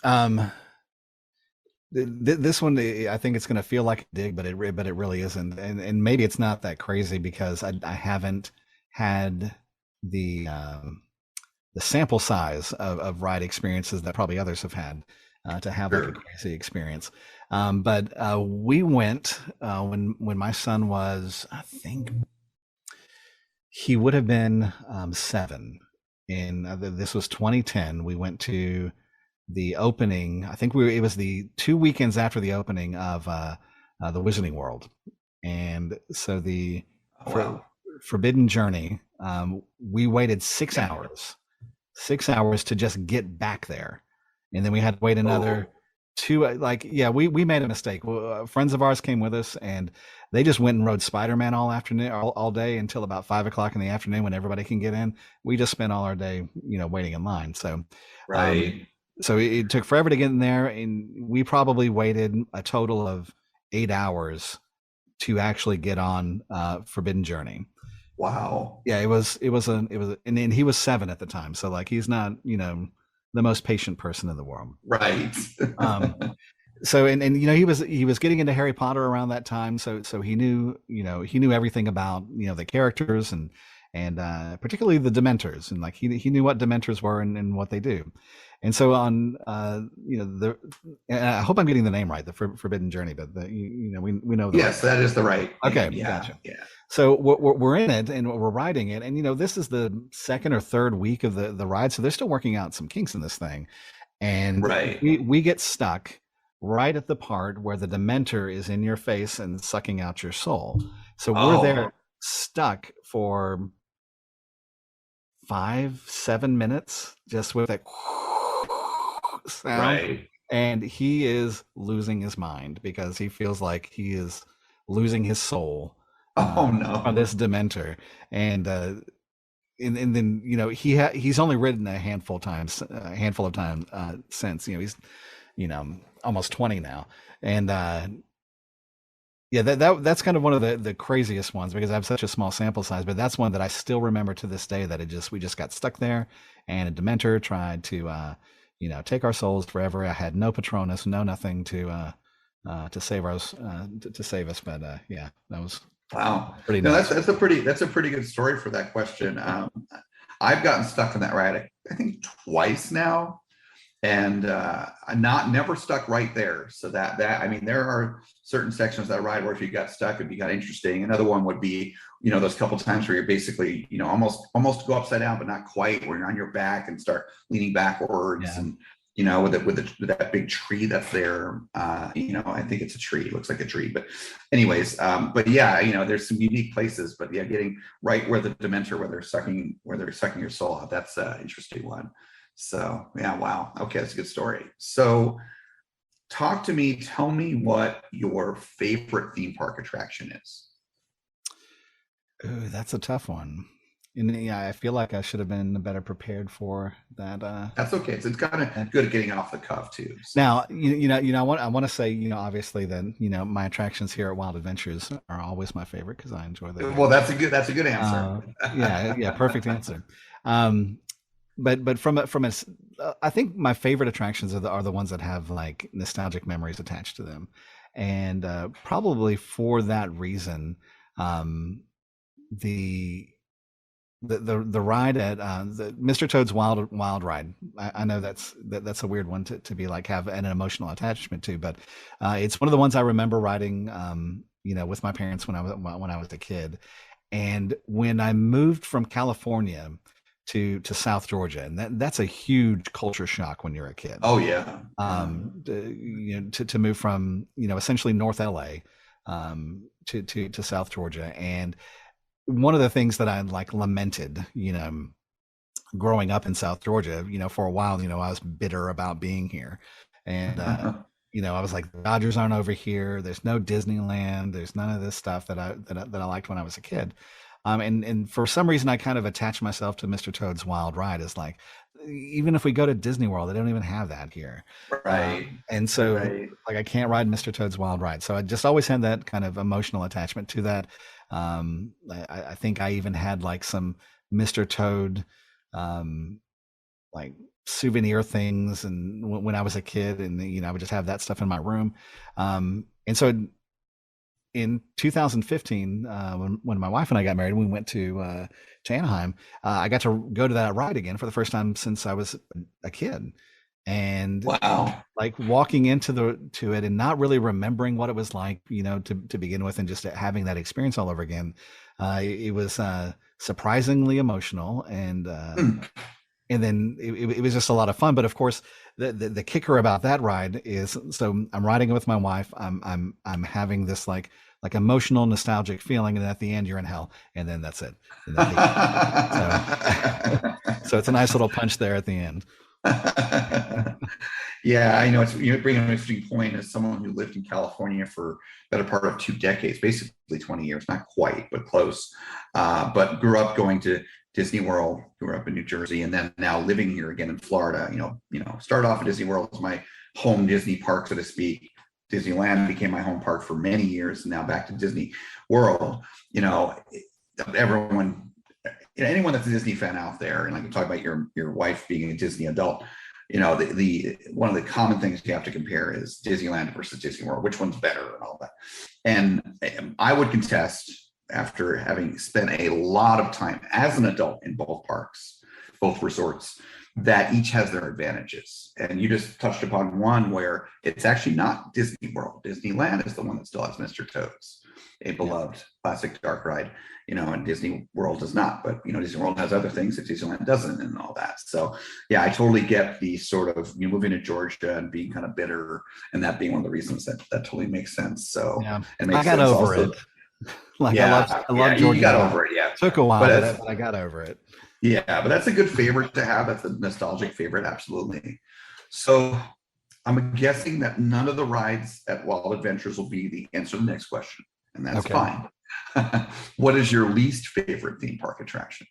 This one, I think it's going to feel like a dig, but it really isn't, and maybe it's not that crazy because I haven't had the sample size of ride experiences that probably others have had to have like a crazy experience. But we went when my son was, I think he would have been 7. This was 2010. We went to the opening. I think it was the 2 weekends after the opening of the Wizarding World, and so the Forbidden Journey. We waited 6 hours to just get back there, and then we had to wait another 2. We made a mistake. Friends of ours came with us, and they just went and rode Spider-Man all afternoon, all day until about 5 o'clock in the afternoon when everybody can get in. We just spent all our day, waiting in line. So, so it took forever to get in there, and we probably waited a total of 8 hours to actually get on Forbidden Journey. Wow. Yeah, it was, and he was 7 at the time, so like he's not, the most patient person in the world. Right. So and he was getting into Harry Potter around that time, so he knew everything about the characters and particularly the Dementors, and like he knew what Dementors were and what they do. And so on, and I hope I'm getting the name right, the Forbidden Journey, but we know. Yes, that is the right. Okay, yeah, gotcha. Yeah. So we're in it and we're riding it, and this is the 2nd or 3rd week of the ride, so they're still working out some kinks in this thing, and we get stuck right at the part where the Dementor is in your face and sucking out your soul. So we're there stuck for 5-7 minutes just with that sound. Right. And he is losing his mind because he feels like he is losing his soul on this Dementor. And then he's only ridden a handful of times since. He's almost 20 now, and that's kind of one of the craziest ones because I have such a small sample size, but that's one that I still remember to this day, that we just got stuck there, and a Dementor tried to take our souls forever. I had no Patronus, no nothing to save us, but that was pretty nice. That's a pretty good story for that question. I've gotten stuck in that ride I think twice now, and never stuck right there. So that there are certain sections of that ride where if you got stuck, it'd be kind of interesting. Another one would be those couple times where you're basically almost go upside down but not quite, where you're on your back and start leaning backwards, and with that big tree that's there. I think it's a tree. It looks like a tree, but anyways, there's some unique places, but getting right where the Dementor, where they're sucking your soul out, that's an interesting one. So wow. Okay, that's a good story. So tell me what your favorite theme park attraction is. Ooh, that's a tough one. And I feel like I should have been better prepared for that. That's okay. So it's kind of good at getting off the cuff too. So. Now, I want to say, obviously that, my attractions here at Wild Adventures are always my favorite because I enjoy them. Well, that's a good answer. Perfect answer. But from a, I think my favorite attractions are the ones that have like nostalgic memories attached to them, and probably for that reason, the ride at the Mr. Toad's Wild Ride. I know that's a weird one to be like have an emotional attachment to, but it's one of the ones I remember riding, with my parents when I was a kid, and when I moved from California to South Georgia, and that's a huge culture shock when you're a kid. Oh yeah. To move from essentially North LA to South Georgia, and one of the things that I like lamented, growing up in South Georgia, for a while, I was bitter about being here, and I was like, the Dodgers aren't over here. There's no Disneyland. There's none of this stuff that I liked when I was a kid. And for some reason, I kind of attached myself to Mr. Toad's Wild Ride as like, even if we go to Disney World, they don't even have that here. Right. And so Right. like I can't ride Mr. Toad's Wild Ride. So I just always had that kind of emotional attachment to that. I think I even had like some Mr. Toad like souvenir things and when I was a kid, and I would just have that stuff in my room. And so in 2015, when my wife and I got married, we went to Anaheim. I got to go to that ride again for the first time since I was a kid, and Wow. like walking into it and not really remembering what it was like, to begin with, and just having that experience all over again. It was surprisingly emotional, and then it was just a lot of fun. But of course, the kicker about that ride is, so I'm riding with my wife. I'm having this like emotional, nostalgic feeling, and at the end you're in hell, and then that's it. And so it's a nice little punch there at the end. Yeah, I know. You bring an interesting point as someone who lived in California for better part of 2 decades, basically 20 years, not quite, but close. But grew up going to Disney World, grew up in New Jersey, and then now living here again in Florida. Started off at Disney World as my home Disney park, so to speak. Disneyland became my home park for many years, and now back to Disney World. Everyone, anyone that's a Disney fan out there, and I can talk about your wife being a Disney adult. The one of the common things you have to compare is Disneyland versus Disney World. Which one's better and all that. And I would contest, after having spent a lot of time as an adult in both parks, both resorts, that each has their advantages. And you just touched upon one where it's actually not Disney World. Disneyland is the one that still has Mr. Toad's, a beloved classic dark ride, and Disney World does not. But, Disney World has other things that Disneyland doesn't, and all that. So, yeah, I totally get the sort of moving to Georgia and being kind of bitter, and that being one of the reasons that totally makes sense. So, yeah, it makes I got sense over also. it. I love Georgia. You got over it, yeah. Took a while, but I got over it. Yeah, but that's a good favorite to have. That's a nostalgic favorite, absolutely. So I'm guessing that none of the rides at Wild Adventures will be the answer to the next question, and that's fine. What is your least favorite theme park attraction?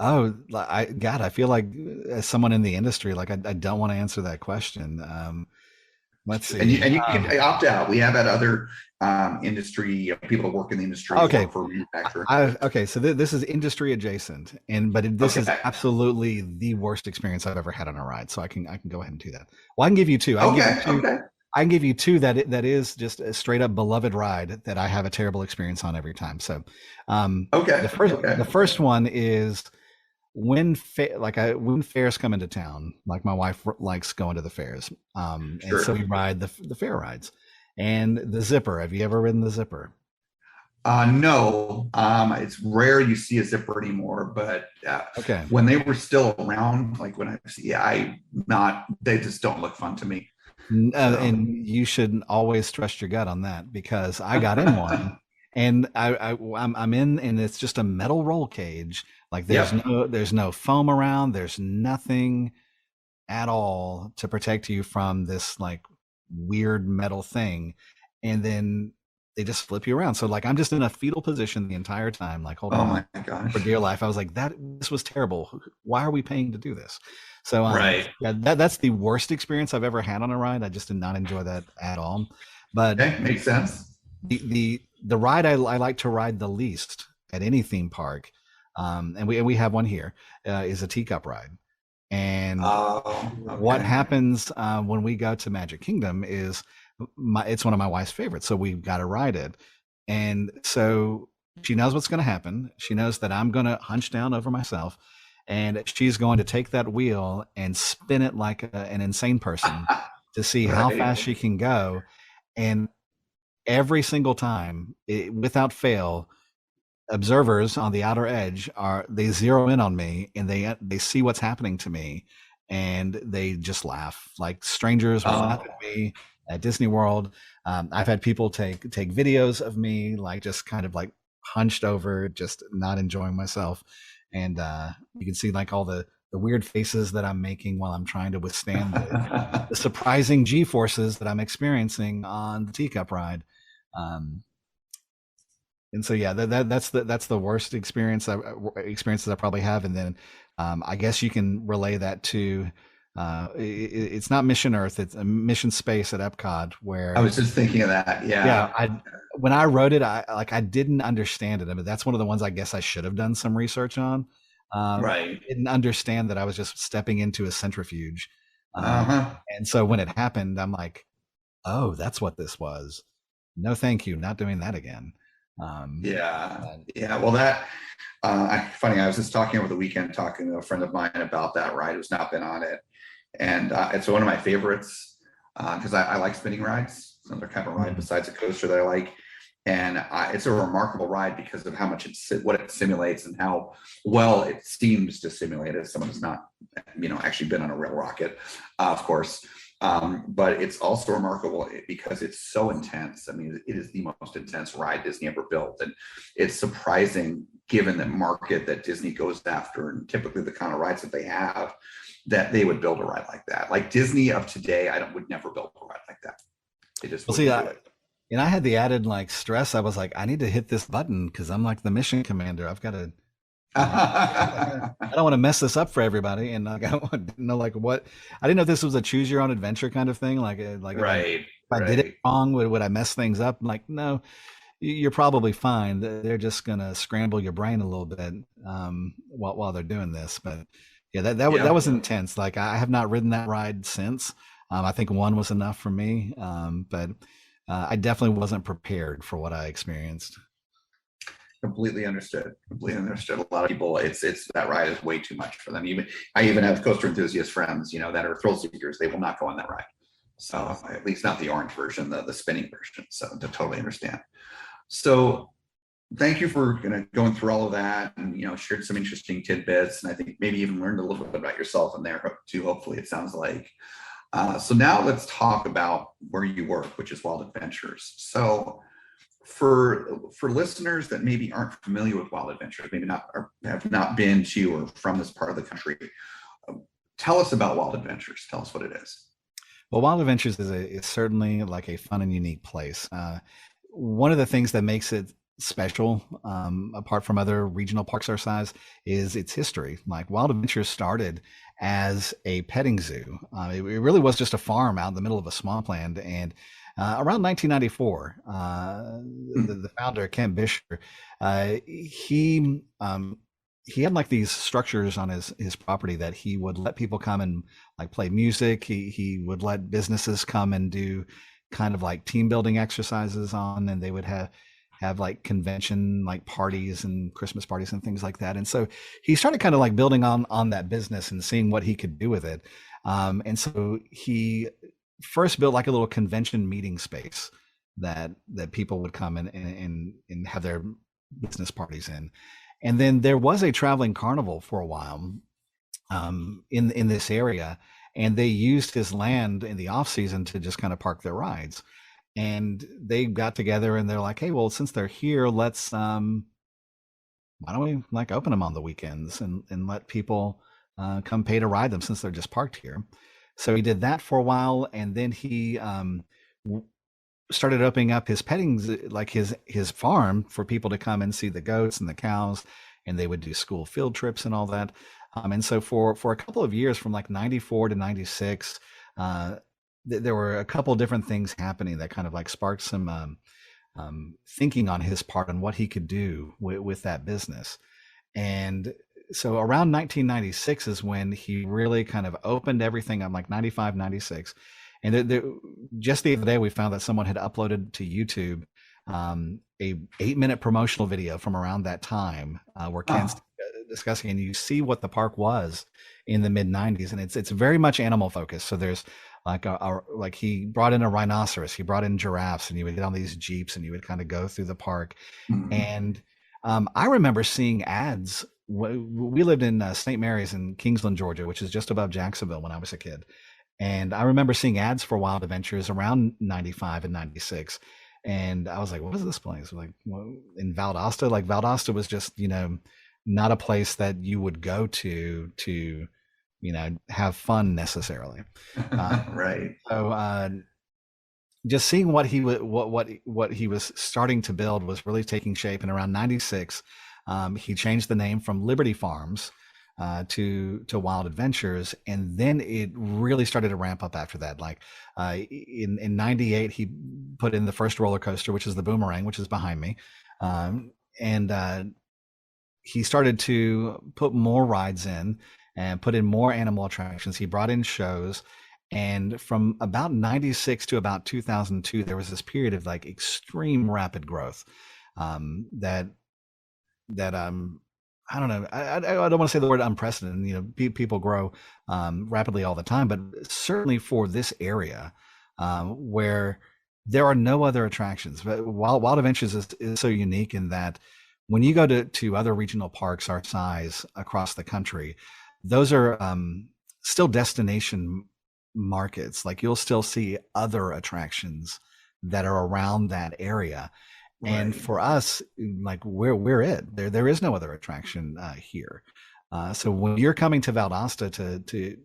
Oh, I feel like as someone in the industry, like I don't want to answer that question. Let's see. And you can opt out. We have had other industry people that work in the industry. Okay. For manufacturer. Okay. So this is industry adjacent, but this is absolutely the worst experience I've ever had on a ride. So I can go ahead and do that. Well, I can give you two. I can give you two that is just a straight up beloved ride that I have a terrible experience on every time. So, the first one is when fairs come into town. Like my wife likes going to the fairs, and so we ride the fair rides. And the Zipper. Have you ever ridden the Zipper? No, it's rare you see a Zipper anymore, but when they were still around, like when they just don't look fun to me. And you should always trust your gut on that, because I got in one and I'm in, and it's just a metal roll cage. Like there's no foam around. There's nothing at all to protect you from this like weird metal thing. And then they just flip you around. So like I'm just in a fetal position the entire time, like holding on for dear life. I was like, this was terrible. Why are we paying to do this? So that's the worst experience I've ever had on a ride. I just did not enjoy that at all. But makes sense. The ride I like to ride the least at any theme park, and we have one here, is a teacup ride. And what happens when we go to Magic Kingdom is it's one of my wife's favorites, so we've got to ride it. And so she knows what's going to happen. She knows that I'm going to hunch down over myself, and she's going to take that wheel and spin it like an insane person to see how fast she can go. And every single time, without fail, observers on the outer edge they zero in on me, and they see what's happening to me, and they just laugh. Like strangers will laugh at me at Disney World. I've had people take videos of me like just kind of like hunched over, just not enjoying myself. And you can see like all the weird faces that I'm making while I'm trying to withstand the surprising G-forces that I'm experiencing on the teacup ride. And so, yeah, that's the worst experiences I probably have. And then I guess you can relay that to it's not Mission Earth, it's a Mission Space at Epcot, where I was just thinking of that. yeah, when I wrote it, I didn't understand it. I mean, that's one of the ones I guess I should have done some research on. Right. I didn't understand that I was just stepping into a centrifuge. Uh-huh. And so when it happened, I'm like, oh, that's what this was. No, thank you. Not doing that again. Yeah. Well, funny. I was just talking over the weekend, talking to a friend of mine about that ride who's not been on it. And it's one of my favorites because I like spinning rides. It's another kind of ride besides a coaster that I like. And it's a remarkable ride because of how much what it simulates and how well it seems to simulate as someone who's not, actually been on a real rocket, of course. But it's also remarkable because it's so intense. I mean, it is the most intense ride Disney ever built. And it's surprising, given the market that Disney goes after and typically the kind of rides that they have, that they would build a ride like that. Like Disney of today, would never build a ride like that. They just wouldn't do it. And I had the added stress. I was like, I need to hit this button because I'm like the mission commander. I've got to. I don't want to mess this up for everybody. And I didn't know what. I didn't know if this was a choose your own adventure kind of thing. Right. If I did it wrong, would I mess things up? I'm like, no, you're probably fine. They're just gonna scramble your brain a little bit while they're doing this. But yeah, that was intense. Like I have not ridden that ride since. I think one was enough for me. But I definitely wasn't prepared for what I experienced. Completely understood. A lot of people, it's that ride is way too much for them. I even have coaster enthusiast friends, that are thrill seekers. They will not go on that ride. So at least not the orange version, the spinning version. So to totally understand. So thank you for going through all of that and shared some interesting tidbits, and I think maybe even learned a little bit about yourself in there too. Hopefully, it sounds like. So now let's talk about where you work, which is Wild Adventures. So for listeners that maybe aren't familiar with Wild Adventures, maybe not or have not been to or from this part of the country, tell us about Wild Adventures. Tell us what it is. Well, Wild Adventures is certainly like a fun and unique place. One of the things that makes it special, apart from other regional parks our size, is its history. Like Wild Adventures started as a petting zoo. It really was just a farm out in the middle of a swampland. And around 1994, the founder, Kent Bisher, he had these structures on his property that he would let people come and play music. He would let businesses come and do kind of team building exercises on, and they would have convention parties and Christmas parties and things like that. And so he started kind of building on that business and seeing what he could do with it. And so he first built a little convention meeting space that people would come and have their business parties in. And then there was a traveling carnival for a while in this area, and they used his land in the off season to just kind of park their rides. And they got together and they're like, hey, well, since they're here, let's why don't we open them on the weekends and let people come pay to ride them since they're just parked here. So he did that for a while, and then he started opening up his petting, his farm, for people to come and see the goats and the cows, and they would do school field trips and all that. And so for a couple of years, from 94 to 96, there were a couple of different things happening that kind of sparked some thinking on his part on what he could do with that business. And so around 1996 is when he really kind of opened everything up, 95, 96. And just the other day, we found that someone had uploaded to YouTube a 8-minute promotional video from around that time where Ken's discussing, and you see what the park was in the mid 90s. And it's very much animal focused. So there's he brought in a rhinoceros, he brought in giraffes, and you would get on these Jeeps and you would kind of go through the park. Mm-hmm. And I remember seeing ads. We lived in St. Mary's in Kingsland, Georgia, which is just above Jacksonville when I was a kid. And I remember seeing ads for Wild Adventures around 95 and 96. And I was like, what is this place? In Valdosta? Valdosta was just, not a place that you would go to have fun necessarily. Right. So just seeing what he was starting to build was really taking shape. And around 96, he changed the name from Liberty Farms to Wild Adventures, and then it really started to ramp up after that. Like in '98, he put in the first roller coaster, which is the Boomerang, which is behind me, and he started to put more rides in and put in more animal attractions. He brought in shows. And from about 96 to about 2002, there was this period of like extreme rapid growth that I don't know. I don't want to say the word unprecedented. You know, people grow rapidly all the time, but certainly for this area where there are no other attractions. But Wild Adventures is so unique in that when you go to other regional parks our size across the country, those are still destination markets. Like you'll still see other attractions that are around that area. Right. And for us, like we're it. There is no other attraction here. So when you're coming to Valdosta to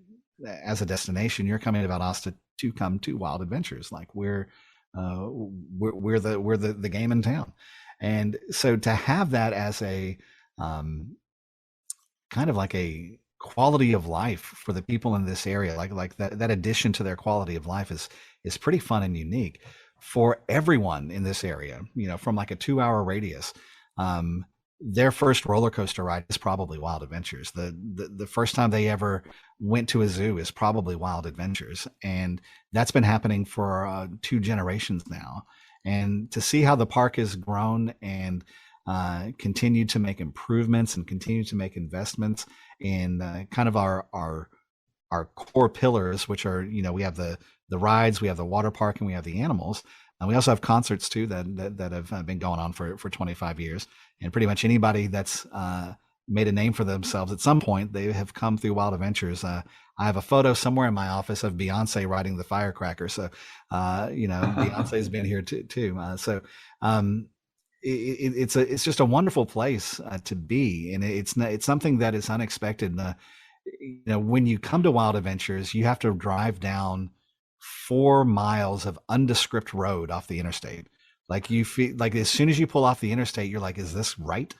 as a destination, you're coming to Valdosta to come to Wild Adventures. Like we're the game in town. And so to have that as a kind of like a quality of life for the people in this area, like that addition to their quality of life is pretty fun and unique for everyone in this area. You know, from like a 2-hour radius, their first roller coaster ride is probably Wild Adventures. The first time they ever went to a zoo is probably Wild Adventures, and that's been happening for 2 generations now. And to see how the park has grown and continue to make improvements and continue to make investments in kind of our core pillars, which are, you know, we have the rides, we have the water park, and we have the animals. And we also have concerts too that have been going on for 25 years. And pretty much anybody that's made a name for themselves at some point, they have come through Wild Adventures. I have a photo somewhere in my office of Beyonce riding the firecracker. So, you know, Beyonce's been here too. It's just a wonderful place to be, and it's something that is unexpected. You know, when you come to Wild Adventures, you have to drive down 4 miles of undescript road off the interstate. Like you feel like as soon as you pull off the interstate, you're like, "Is this right?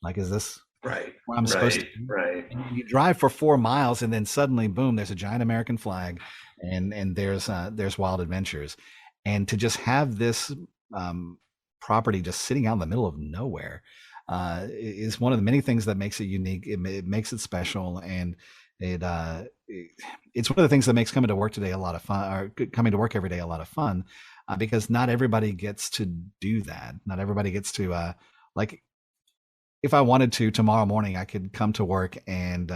Like, is this right where I'm supposed to be?" Right. And you drive for 4 miles, and then suddenly, boom! There's a giant American flag, and there's Wild Adventures, and to just have this property just sitting out in the middle of nowhere is one of the many things that makes it unique. It makes it special, and it's one of the things that makes coming to work today a lot of fun, or coming to work every day a lot of fun, because not everybody gets to do that. Not everybody gets to like, if I wanted to tomorrow morning, I could come to work and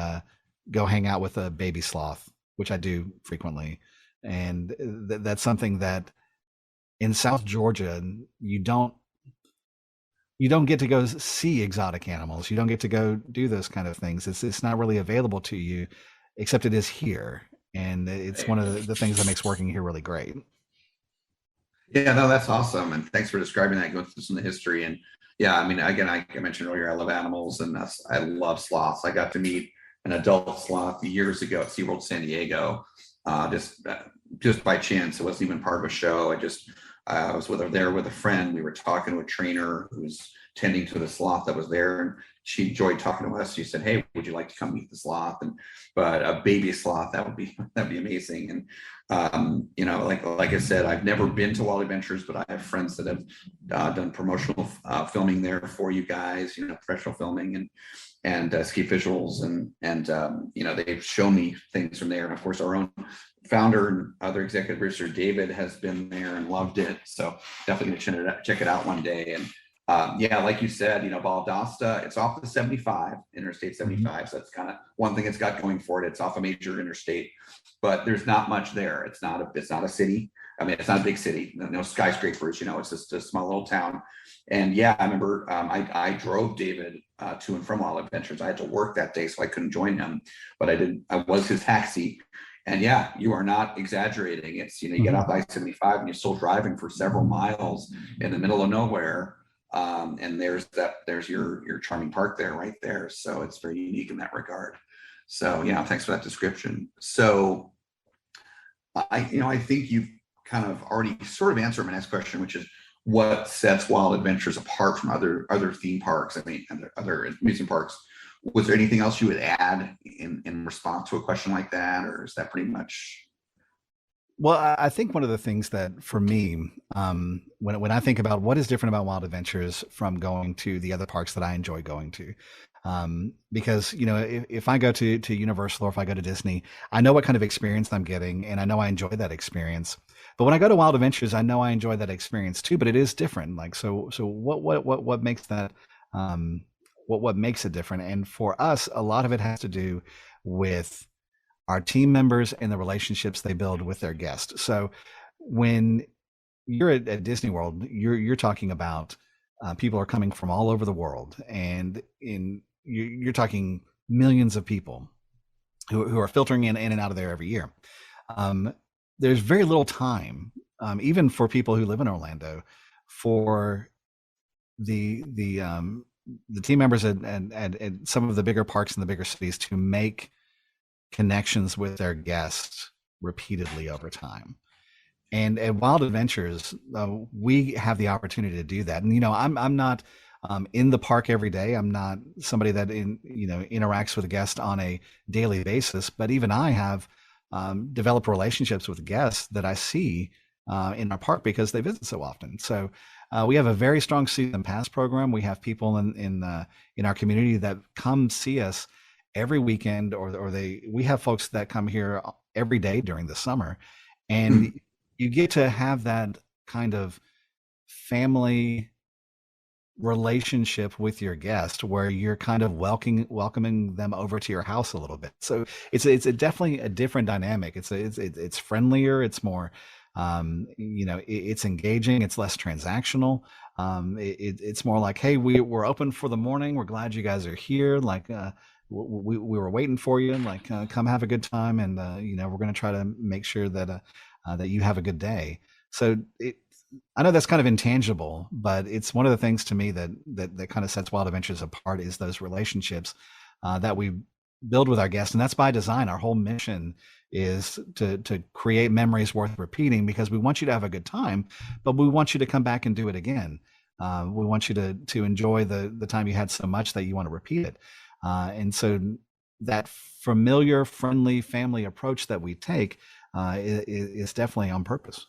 go hang out with a baby sloth, which I do frequently, and that's something that in South Georgia, you don't get to go see exotic animals. You don't get to go do those kind of things. It's not really available to you, except it is here. And it's one of the things that makes working here really great. Yeah, no, that's awesome. And thanks for describing that, going through some of the history. And yeah, I mean, again, I mentioned earlier, I love animals, and I love sloths. I got to meet an adult sloth years ago at SeaWorld San Diego, just by chance. It wasn't even part of a show. I was there with a friend. We were talking to a trainer who was tending to the sloth that was there, and she enjoyed talking to us. She said, "Hey, would you like to come meet the sloth?" But a baby sloth, that'd be amazing. And you know, like I said, I've never been to Wild Adventures, but I have friends that have done promotional filming there for you guys. You know, professional filming and ski visuals, and you know, they've shown me things from there. And of course, our own founder and other executive producer David has been there and loved it. So definitely gonna check it out one day. And yeah, like you said, you know, Valdosta, it's off the 75, Interstate 75. So that's kind of one thing it's got going for it. It's off a major interstate, but there's not much there. It's not a city. I mean, it's not a big city, no skyscrapers, you know, it's just a small little town. And yeah, I remember I drove David to and from Wild Adventures. I had to work that day, so I couldn't join him, but I was his taxi. And yeah, you are not exaggerating. It's, you know, you get off I-75 and you're still driving for several miles in the middle of nowhere. And there's your charming park there, right there. So it's very unique in that regard. So yeah, thanks for that description. So I think you've kind of already sort of answered my next question, which is what sets Wild Adventures apart from other theme parks, I mean, and other amusement parks. was there anything else you would add in response to a question like that, or is that pretty much? Well, I think one of the things that for me, when I think about what is different about Wild Adventures from going to the other parks that I enjoy going to, because if I go to Universal or if I go to Disney, I know what kind of experience I'm getting, and I know I enjoy that experience. But when I go to Wild Adventures, I know I enjoy that experience too. But it is different. Like so what makes that what makes it different? And for us, a lot of it has to do with our team members and the relationships they build with their guests. So when you're at Disney World, you're talking about people are coming from all over the world, and you're talking millions of people who are filtering in and out of there every year. There's very little time, even for people who live in Orlando, for the team members at some of the bigger parks in the bigger cities to make connections with their guests repeatedly over time. And at Wild Adventures, we have the opportunity to do that. And I'm not in the park every day. I'm not somebody that interacts with a guest on a daily basis. But even I have developed relationships with guests that I see in our park because they visit so often. So we have a very strong season pass program. We have people in our community that come see us every weekend, or we have folks that come here every day during the summer, and you get to have that kind of family relationship with your guest where you're kind of welcoming them over to your house a little bit. So it's definitely a different dynamic. It's friendlier. It's more, it's engaging. It's less transactional. It's more like, hey, we're open for the morning. We're glad you guys are here. Like, we were waiting for you, and like, come have a good time. And, we're going to try to make sure that you have a good day. So I know that's kind of intangible, but it's one of the things to me that kind of sets Wild Adventures apart is those relationships that we build with our guests. And that's by design. Our whole mission is to create memories worth repeating, because we want you to have a good time, but we want you to come back and do it again. We want you to enjoy the time you had so much that you want to repeat it. And so that familiar, friendly family approach that we take is definitely on purpose.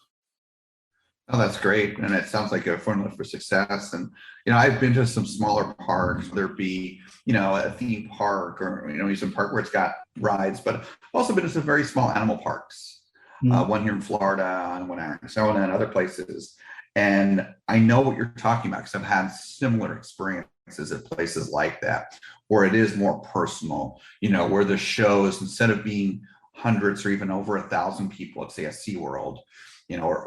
Oh, that's great. And it sounds like a formula for success. And, I've been to some smaller parks, whether it be, a theme park or, some park where it's got rides, but I've also been to some very small animal parks, one here in Florida and one in Arizona and other places. And I know what you're talking about because I've had similar experiences at places like that, where it is more personal, where the shows, instead of being hundreds or even over 1,000 people, let's say at SeaWorld,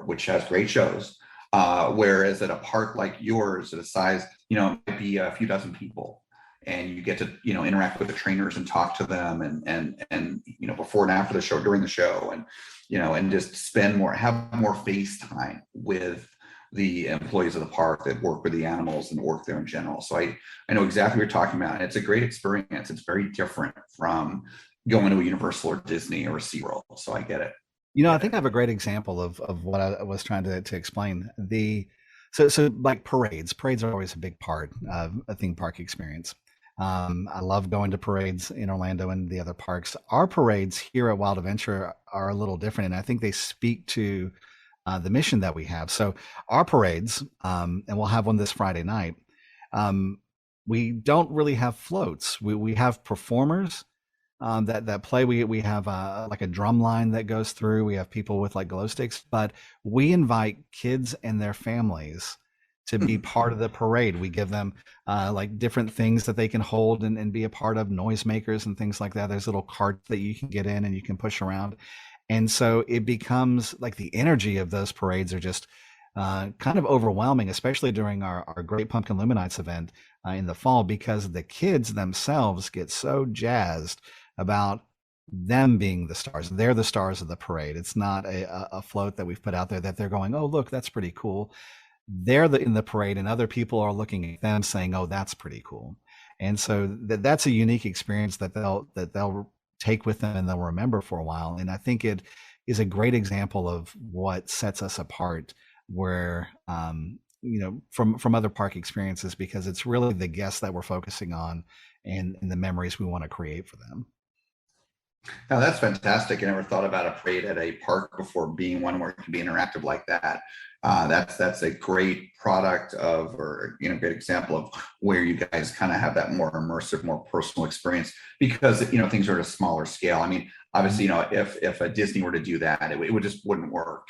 which has great shows, whereas at a park like yours, at a size, it might be a few dozen people, and you get to, interact with the trainers and talk to them and before and after the show, during the show, and, and just have more face time with the employees of the park that work with the animals and work there in general. So I know exactly what you're talking about. And it's a great experience. It's very different from going to a Universal or Disney or SeaWorld. So I get it. I think I have a great example of what I was trying to explain. So like parades are always a big part of a theme park experience. I love going to parades in Orlando and the other parks. Our parades here at Wild Adventure are a little different, and I think they speak to the mission that we have. So our parades, and we'll have one this Friday night, we don't really have floats. We have performers that play. We have like a drum line that goes through. We have people with like glow sticks, but we invite kids and their families to be part of the parade. We give them like different things that they can hold and be a part of, noisemakers and things like that. There's little carts that you can get in and you can push around. And so it becomes like the energy of those parades are just kind of overwhelming, especially during our Great Pumpkin Luminites event in the fall, because the kids themselves get so jazzed about them being the stars. They're the stars of the parade. It's not a float that we've put out there that they're going, oh, look, that's pretty cool. They're in the parade, and other people are looking at them saying, oh, that's pretty cool. And so that's a unique experience that they'll take with them and they'll remember for a while. And I think it is a great example of what sets us apart, where from other park experiences, because it's really the guests that we're focusing on and the memories we want to create for them. Now that's fantastic. I never thought about a parade at a park before, being one where it can be interactive like that. That's a great product of, or great example of where you guys kind of have that more immersive, more personal experience, because things are at a smaller scale. I mean, obviously, if a Disney were to do that, it would just wouldn't work.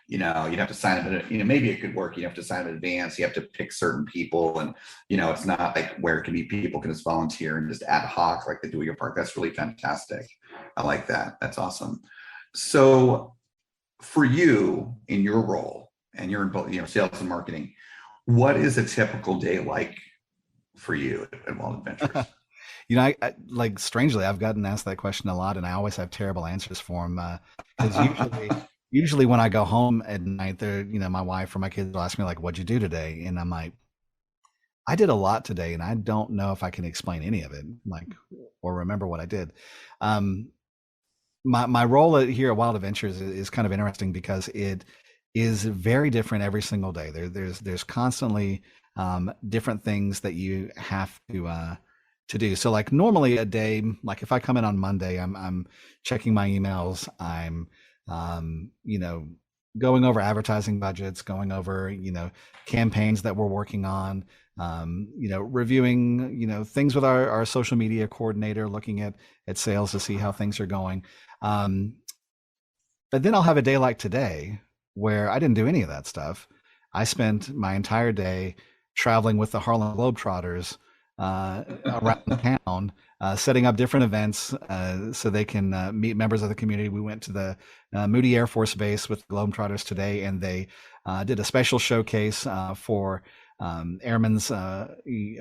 You'd have to sign up. Maybe it could work. You have to sign up in advance. You have to pick certain people, and it's not like where it can be people can just volunteer and just ad hoc like they do at your park. That's really fantastic. I like that. That's awesome. So, for you in your role, and you're in both, sales and marketing, what is a typical day like for you at Wild Adventures? I like, strangely, I've gotten asked that question a lot, and I always have terrible answers for them. Because usually when I go home at night, my wife or my kids will ask me like, "What'd you do today?" And I'm like, "I did a lot today, and I don't know if I can explain any of it, or remember what I did." My role here at Wild Adventures is kind of interesting because it is very different every single day. There's constantly different things that you have to do. So like normally a day, like if I come in on Monday, I'm checking my emails, I'm going over advertising budgets, going over campaigns that we're working on, reviewing things with our social media coordinator, looking at sales to see how things are going. But then I'll have a day like today where I didn't do any of that stuff. I spent my entire day traveling with the Harlem Globetrotters around town, setting up different events so they can meet members of the community. We went to the Moody Air Force Base with the Globetrotters today, and they did a special showcase for airmen's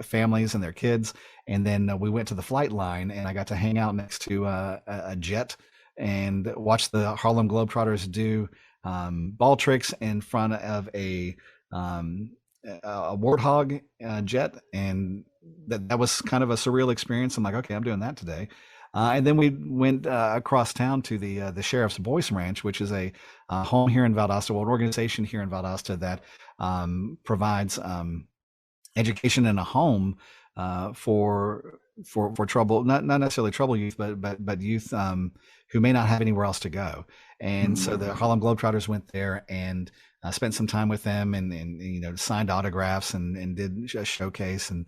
families and their kids. And then we went to the flight line, and I got to hang out next to a jet and watch the Harlem Globetrotters do ball tricks in front of a Warthog jet, and that was kind of a surreal experience. I'm like, okay, I'm doing that today. And then we went across town to the Sheriff's Voice Ranch, which is a home here in Valdosta, an organization here in Valdosta that provides education in a home for trouble, not necessarily trouble youth, but youth who may not have anywhere else to go. And so the Harlem Globetrotters went there and spent some time with them, and signed autographs and did a showcase. And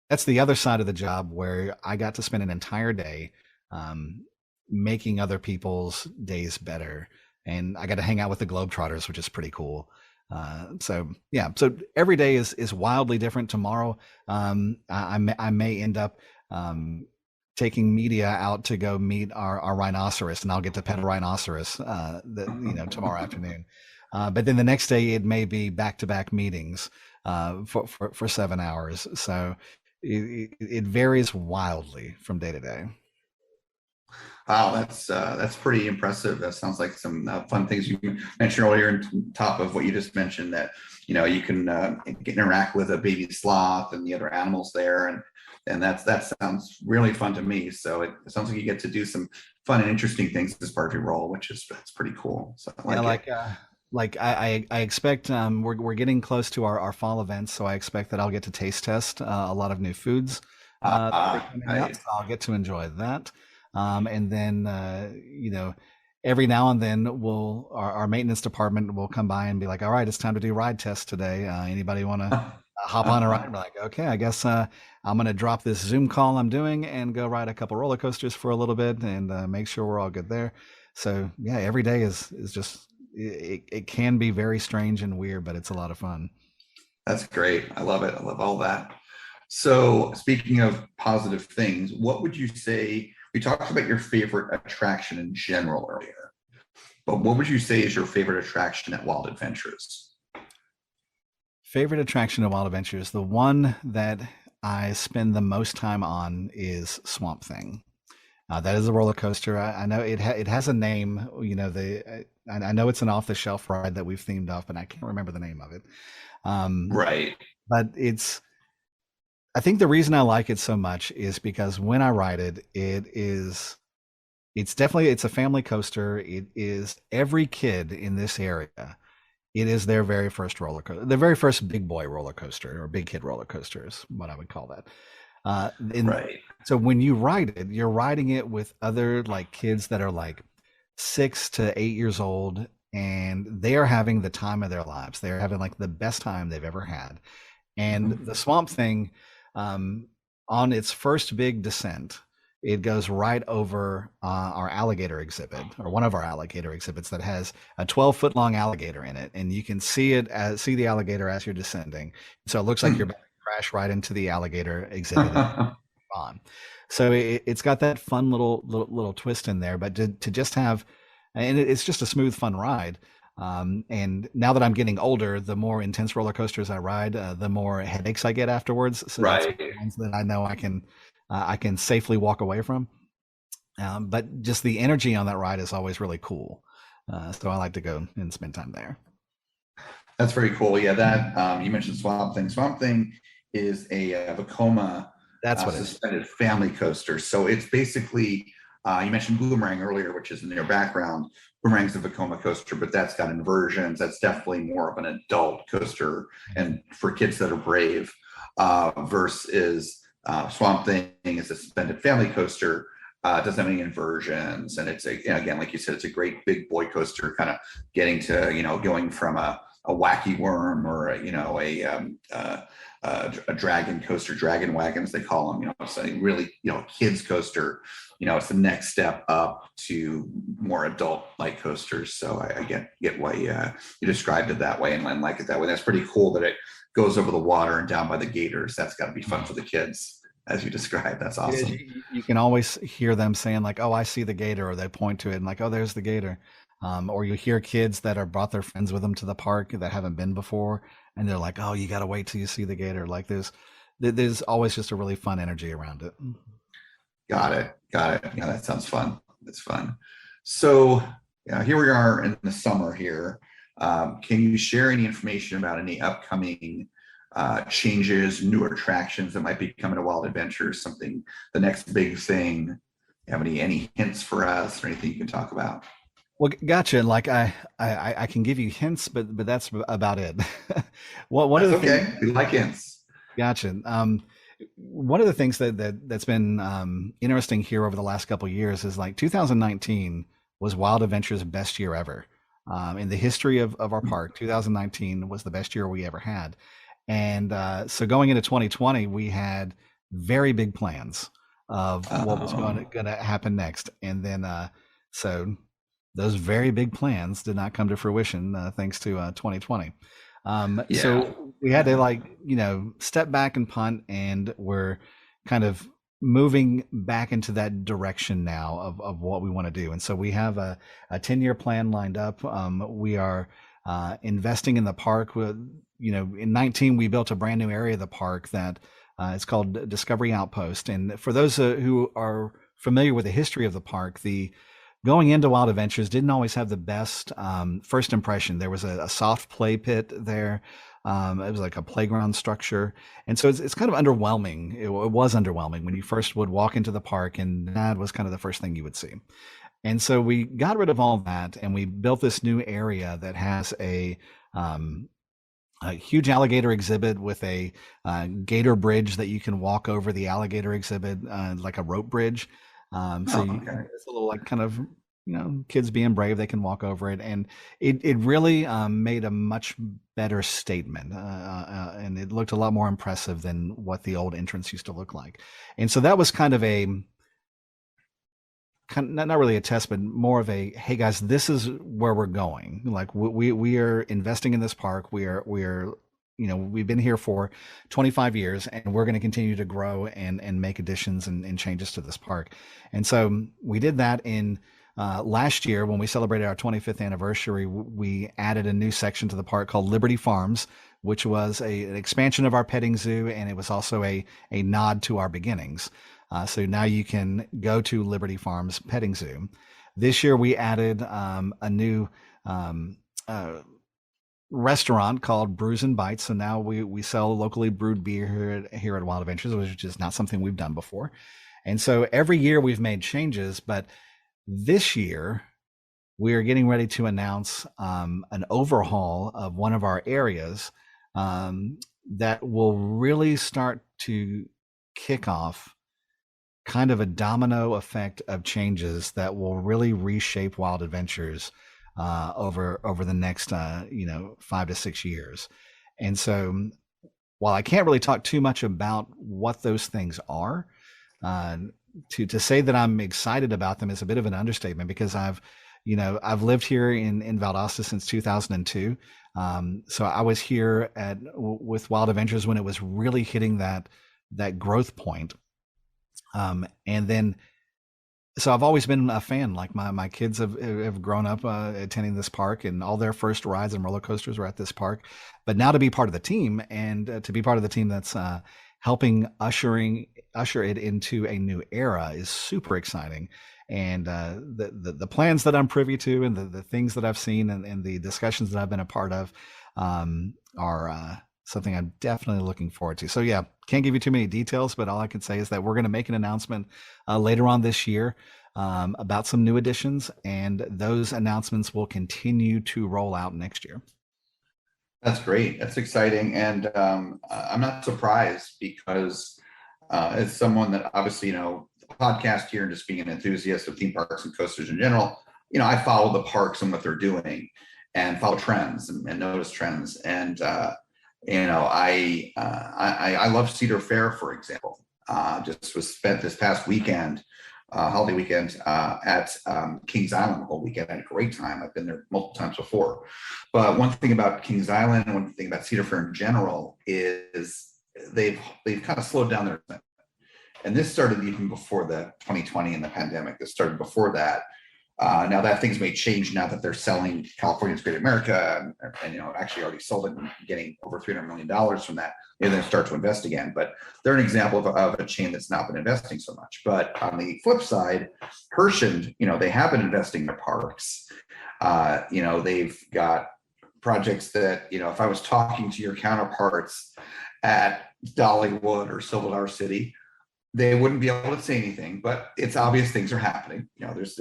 that's the other side of the job, where I got to spend an entire day making other people's days better, and I got to hang out with the Globetrotters, which is pretty cool. So every day is wildly different. Tomorrow, I may end up taking media out to go meet our rhinoceros, and I'll get to pet a rhinoceros tomorrow afternoon. But then the next day it may be back-to-back meetings for 7 hours. So it varies wildly from day to day. Wow, that's pretty impressive. That sounds like some fun things you mentioned earlier, on top of what you just mentioned, that you can interact with a baby sloth and the other animals there, and that sounds really fun to me. So it sounds like you get to do some fun and interesting things as part of your role, that's pretty cool. So I expect we're getting close to our fall events, so I expect that I'll get to taste test a lot of new foods. So I'll get to enjoy that. And then every now and then our maintenance department will come by and be like, "All right, it's time to do ride tests today. Anybody want to hop on a ride?" We're like, "Okay, I guess I'm going to drop this Zoom call I'm doing and go ride a couple roller coasters for a little bit and make sure we're all good there." So yeah, every day is just it can be very strange and weird, but it's a lot of fun. That's great. I love it. I love all that. So speaking of positive things, what would you say? We talked about your favorite attraction in general earlier, but what would you say is your favorite attraction at Wild Adventures? Favorite attraction at Wild Adventures, the one that I spend the most time on is Swamp Thing. That is a roller coaster. I know it has a name. I know it's an off-the-shelf ride that we've themed off, but I can't remember the name of it. Right. But I think the reason I like it so much is because when I ride it, it's a family coaster. It is every kid in this area. It is their very first roller coaster, their very first big boy roller coaster, or big kid roller coaster is what I would call that. Right. So when you ride it, you're riding it with other like kids that are like 6 to 8 years old, and they are having the time of their lives. They're having like the best time they've ever had. And the Swamp Thing, on its first big descent, it goes right over our alligator exhibit, or one of our alligator exhibits that has a 12-foot long alligator in it, and you can see the alligator as you're descending. So it looks like you're about to crash right into the alligator exhibit on. So it's got that fun little twist in there, but to just have, and it's just a smooth, fun ride. And now that I'm getting older, the more intense roller coasters I ride, the more headaches I get afterwards. So that's the ones that I know I can safely walk away from. But just the energy on that ride is always really cool. So I like to go and spend time there. That's very cool. Yeah, that you mentioned Swamp Thing. Swamp Thing is a Vekoma suspended family coaster. So it's basically, you mentioned Boomerang earlier, which is in your background. Boomerang's a Vekoma coaster, but that's got inversions. That's definitely more of an adult coaster and for kids that are brave, versus Swamp Thing is a suspended family coaster. Doesn't have any inversions, and it's again, like you said, it's a great big boy coaster, kind of getting to going from a wacky worm or a dragon coaster, dragon wagons they call them. So really kids coaster. It's the next step up to more adult like coasters. So I get why you described it that way and like it that way. That's pretty cool that it goes over the water and down by the gators. That's got to be fun for the kids, as you described. That's awesome. You can always hear them saying like, "Oh, I see the gator," or they point to it and like, "Oh, there's the gator." Or you hear kids that are brought their friends with them to the park that haven't been before, and they're like, "Oh, you got to wait till you see the gator." Like there's always just a really fun energy around it. Got it. Yeah, that sounds fun. That's fun. So here we are in the summer here. Can you share any information about any upcoming changes, new attractions that might be coming to Wild Adventures? Something, the next big thing. You have any hints for us or anything you can talk about? Well, gotcha. Like I can give you hints, but that's about it. One of the things, we like hints. Gotcha. One of the things that's been interesting here over the last couple of years is like 2019 was Wild Adventures' best year ever. In the history of our park, 2019 was the best year we ever had. And so going into 2020, we had very big plans of what was going to happen next. And then so those very big plans did not come to fruition thanks to 2020. So we had to step back and punt, and we're kind of moving back into that direction now of what we want to do. And so we have a 10-year plan lined up. We are investing in the park. In 19, we built a brand new area of the park that it's called Discovery Outpost. And for those who are familiar with the history of the park, going into Wild Adventures didn't always have the best first impression. There was a soft play pit there. It was like a playground structure. And so it's kind of underwhelming. It was underwhelming when you first would walk into the park, and that was kind of the first thing you would see. And so we got rid of all that, and we built this new area that has a huge alligator exhibit with a gator bridge that you can walk over the alligator exhibit, like a rope bridge. It's a little like kind of, kids being brave, they can walk over it. And it really made a much better statement. And it looked a lot more impressive than what the old entrance used to look like. And so that was kind of not really a test, but more of a, hey guys, this is where we're going. Like we are investing in this park. We're we've been here for 25 years, and we're going to continue to grow and make additions and changes to this park. And so we did that in last year when we celebrated our 25th anniversary. We added a new section to the park called Liberty Farms, which was an expansion of our petting zoo, and it was also a nod to our beginnings. So now you can go to Liberty Farms Petting Zoo. This year we added a new restaurant called Brews and Bites. So now we sell locally brewed beer here at Wild Adventures, which is not something we've done before. And so every year we've made changes, but this year we are getting ready to announce an overhaul of one of our areas that will really start to kick off kind of a domino effect of changes that will really reshape Wild Adventures over the next 5 to 6 years. And so while I can't really talk too much about what those things are, to say that I'm excited about them is a bit of an understatement, because I've lived here in Valdosta since 2002. So I was here with Wild Adventures when it was really hitting that growth point. And then, so I've always been a fan. Like my kids have grown up attending this park, and all their first rides and roller coasters were at this park. But now to be part of the team, and to be part of the team that's helping usher it into a new era is super exciting. And the plans that I'm privy to, and the things that I've seen, and the discussions that I've been a part of are something I'm definitely looking forward to. So yeah, can't give you too many details, but all I can say is that we're going to make an announcement later on this year about some new additions, and those announcements will continue to roll out next year. That's great. That's exciting. And I'm not surprised, because as someone that obviously, podcast here and just being an enthusiast of theme parks and coasters in general, I follow the parks and what they're doing, and follow trends and notice trends. And I love Cedar Fair, for example. Just was spent this past weekend, holiday weekend, at Kings Island the whole weekend. I had a great time. I've been there multiple times before. But one thing about Kings Island, one thing about Cedar Fair in general, is they've kind of slowed down their event. And this started even before the 2020 and the pandemic. This started before that. Now that things may change now that they're selling California's Great America, and actually already sold it and getting over $300 million from that. Maybe they'll start to invest again. But they're an example of a chain that's not been investing so much. But on the flip side, Herschend, they have been investing in their parks. They've got projects that, if I was talking to your counterparts at Dollywood or Silver City, they wouldn't be able to say anything, but it's obvious things are happening. There's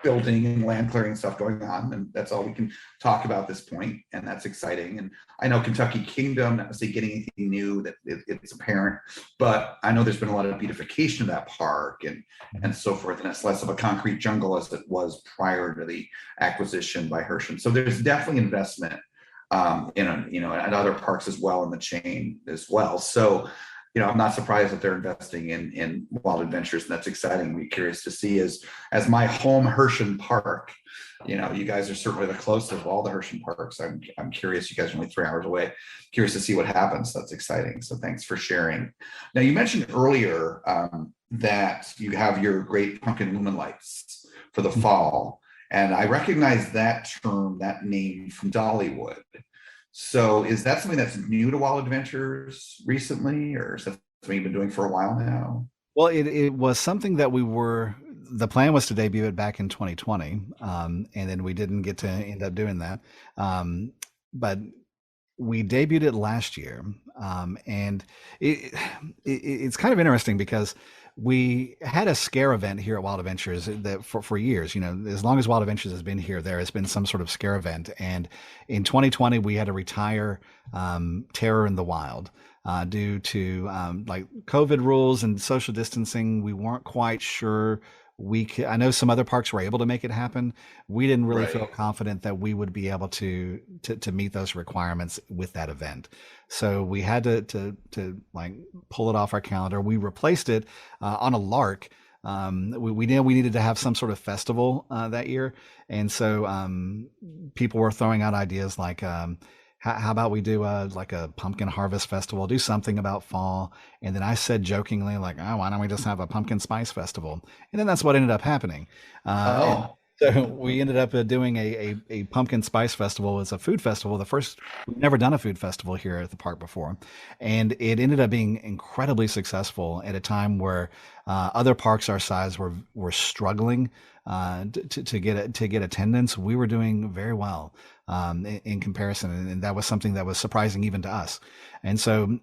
building and land clearing stuff going on, and that's all we can talk about at this point, and that's exciting. And I know Kentucky Kingdom, not necessarily getting anything new that it's apparent, but I know there's been a lot of beautification of that park and so forth, and it's less of a concrete jungle as it was prior to the acquisition by Herschend. So there's definitely investment at other parks as well in the chain as well. So I'm not surprised that they're investing in Wild Adventures, and that's exciting. We're curious to see as my home Herschend park. You guys are certainly the closest of all the Herschend parks. I'm curious. You guys are only 3 hours away. Curious to see what happens. That's exciting. So thanks for sharing. Now, you mentioned earlier that you have your great pumpkin lumen lights for the fall, and I recognize that term, that name from Dollywood. So is that something that's new to Wild Adventures recently, or is that something you've been doing for a while now? Well, it was something that the plan was to debut it back in 2020. And then we didn't get to end up doing that. But we debuted it last year. And it's kind of interesting, because we had a scare event here at Wild Adventures that for years, as long as Wild Adventures has been here, there has been some sort of scare event. And in 2020, we had to retire Terror in the Wild due to like COVID rules and social distancing. We weren't quite sure I know some other parks were able to make it happen. We didn't really feel confident that we would be able to meet those requirements with that event. So we had to like pull it off our calendar. We replaced it on a lark. We knew we needed to have some sort of festival that year. And so people were throwing out ideas like, how about we do like a pumpkin harvest festival, do something about fall. And then I said jokingly, like, oh, why don't we just have a pumpkin spice festival? And then that's what ended up happening. So we ended up doing a pumpkin spice festival as a food festival. We've never done a food festival here at the park before. And it ended up being incredibly successful at a time where other parks our size were struggling to get attendance. We were doing very well in comparison. And that was something that was surprising even to us. And so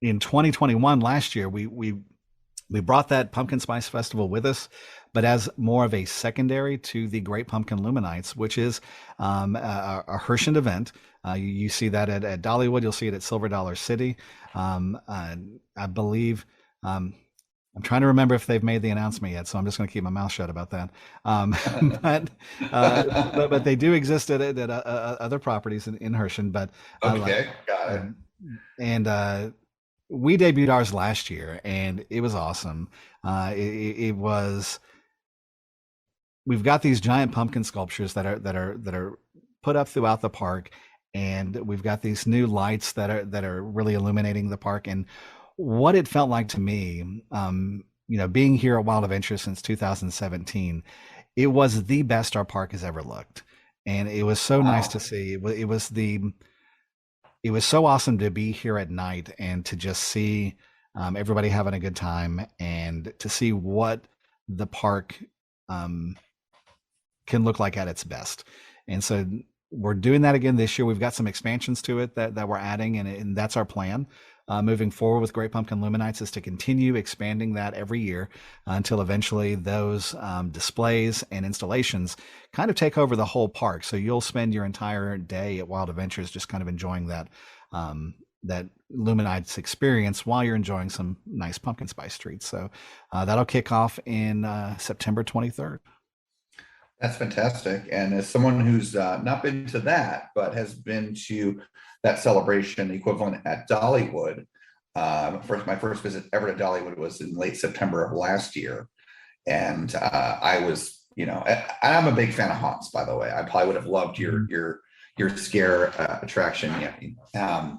in 2021, last year, we we brought that Pumpkin Spice Festival with us, but as more of a secondary to the Great Pumpkin Luminites, which is a Hershend event. You see that at Dollywood. You'll see it at Silver Dollar City. I believe. I'm trying to remember if they've made the announcement yet, so I'm just going to keep my mouth shut about that. But they do exist at other properties in Hershend. But okay, got it. And we debuted ours last year, and it was awesome. It was. We've got these giant pumpkin sculptures that are put up throughout the park, and we've got these new lights that are really illuminating the park. And what it felt like to me, being here at Wild Adventures since 2017, it was the best our park has ever looked, and it was so nice to see. It was so awesome to be here at night and to just see everybody having a good time, and to see what the park can look like at its best. And so we're doing that again this year. We've got some expansions to it that we're adding, and that's our plan. Moving forward with Great Pumpkin Luminites is to continue expanding that every year until eventually those displays and installations kind of take over the whole park. So you'll spend your entire day at Wild Adventures just kind of enjoying that Luminites experience while you're enjoying some nice pumpkin spice treats. So that'll kick off in September 23rd. That's fantastic. And as someone who's not been to that, but has been to that celebration equivalent at Dollywood, my first visit ever to Dollywood was in late September of last year. And I was, I'm a big fan of haunts, by the way. I probably would have loved your scare attraction, but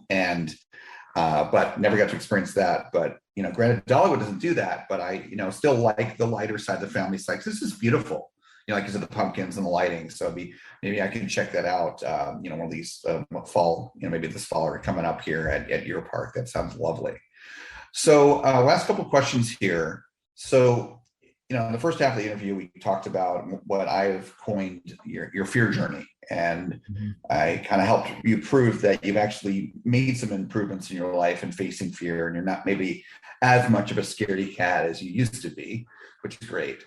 never got to experience that. But granted, Dollywood doesn't do that, but I still like the lighter side, the family side. This is beautiful. Like you said, the pumpkins and the lighting. So maybe I can check that out. One of these fall, maybe this fall or coming up here at your park. That sounds lovely. So last couple of questions here. So, in the first half of the interview, we talked about what I've coined your fear journey. And I kind of helped you prove that you've actually made some improvements in your life in facing fear, and you're not maybe as much of a scaredy cat as you used to be, which is great.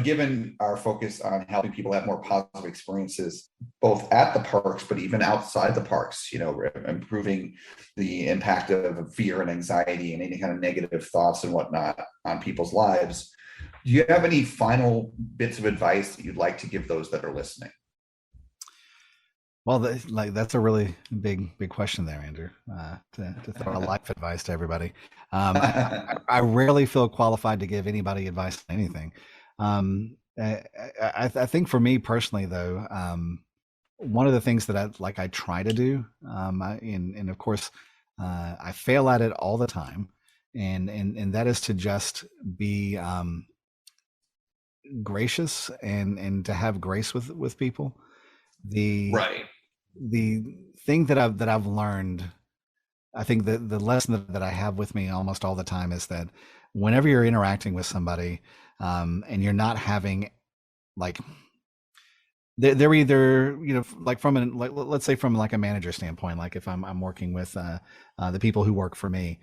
Given our focus on helping people have more positive experiences, both at the parks, but even outside the parks, improving the impact of fear and anxiety and any kind of negative thoughts and whatnot on people's lives, do you have any final bits of advice that you'd like to give those that are listening? Well, that's a really big question there, Andrew, to throw out life advice to everybody. I rarely feel qualified to give anybody advice on anything. I think for me personally, though, one of the things that I try to do, and of course, I fail at it all the time, and that is to just be gracious and to have grace with people. The thing that I've learned, I think the lesson that I have with me almost all the time is that whenever you're interacting with somebody, and you're not having they're either let's say from a manager standpoint, like if I'm working with the people who work for me,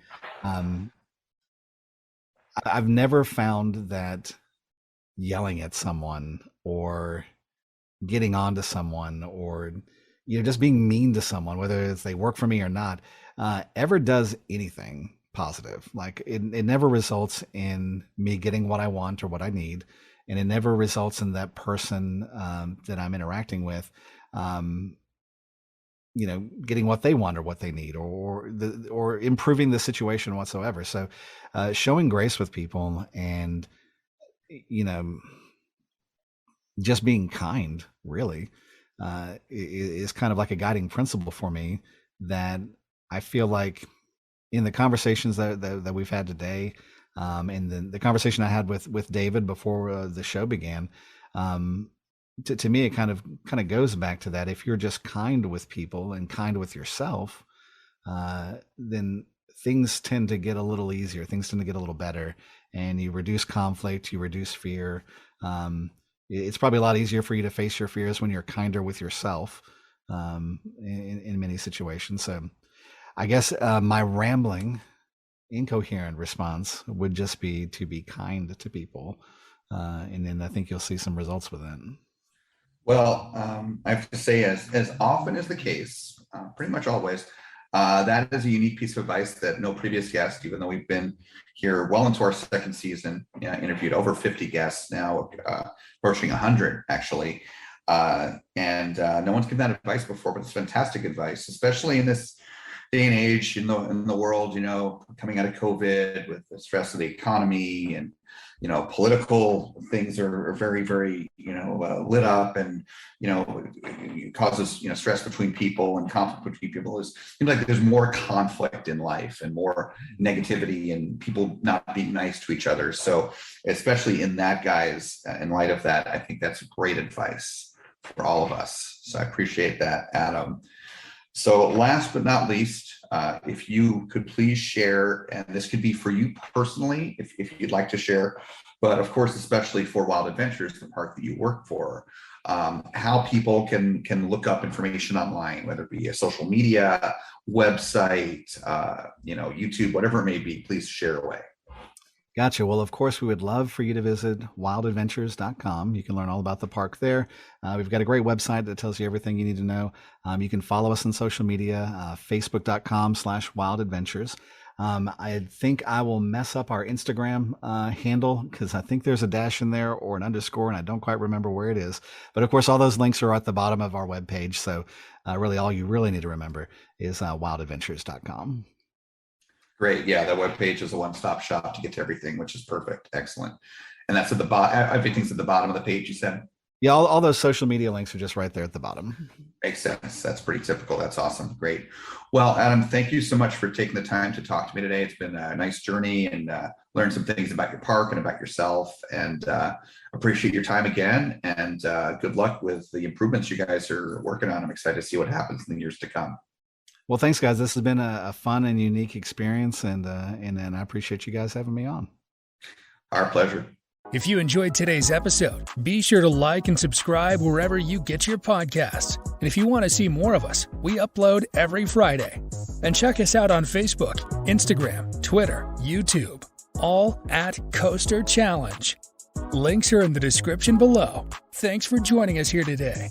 I've never found that yelling at someone or getting on to someone or just being mean to someone, whether it's they work for me or not, ever does anything positive. Like it never results in me getting what I want or what I need, and it never results in that person that I'm interacting with getting what they want or what they need, or improving the situation whatsoever. So showing grace with people and just being kind really is kind of like a guiding principle for me, that I feel like in the conversations that we've had today, and the conversation I had with David before the show began, to me, it kind of goes back to that. If you're just kind with people and kind with yourself, then things tend to get a little easier. Things tend to get a little better, and you reduce conflict, you reduce fear. It's probably a lot easier for you to face your fears when you're kinder with yourself, in many situations. So I guess my rambling incoherent response would just be to be kind to people. And then I think you'll see some results with it. Well, I have to say, as often as the case, pretty much always, that is a unique piece of advice that no previous guest, even though we've been here well into our second season, interviewed over 50 guests now, approaching 100 actually. And no one's given that advice before, but it's fantastic advice, especially in this day and age in the world, coming out of COVID with the stress of the economy, and political things are very, very lit up, and it causes stress between people and conflict between people. It seems like there's more conflict in life and more negativity and people not being nice to each other. So especially in that, guys, in light of that, I think that's great advice for all of us. So I appreciate that, Adam. So last but not least, if you could please share, and this could be for you personally, if you'd like to share, but of course, especially for Wild Adventures, the park that you work for, how people can look up information online, whether it be a social media, website, YouTube, whatever it may be, please share away. Gotcha. Well, of course, we would love for you to visit wildadventures.com. You can learn all about the park there. We've got a great website that tells you everything you need to know. You can follow us on social media, facebook.com/wildadventures. I think I will mess up our Instagram handle because I think there's a dash in there or an underscore, and I don't quite remember where it is. But of course, all those links are at the bottom of our webpage. So really, all you really need to remember is wildadventures.com. Great. Yeah, that webpage is a one-stop shop to get to everything, which is perfect. Excellent. And that's at the bottom. Everything's at the bottom of the page, you said? Yeah, all those social media links are just right there at the bottom. Makes sense. That's pretty typical. That's awesome. Great. Well, Adam, thank you so much for taking the time to talk to me today. It's been a nice journey, and learned some things about your park and about yourself, and appreciate your time again. And good luck with the improvements you guys are working on. I'm excited to see what happens in the years to come. Well, thanks, guys. This has been a fun and unique experience, and I appreciate you guys having me on. Our pleasure. If you enjoyed today's episode, be sure to like and subscribe wherever you get your podcasts. And if you want to see more of us, we upload every Friday. And check us out on Facebook, Instagram, Twitter, YouTube, all at Coaster Challenge. Links are in the description below. Thanks for joining us here today.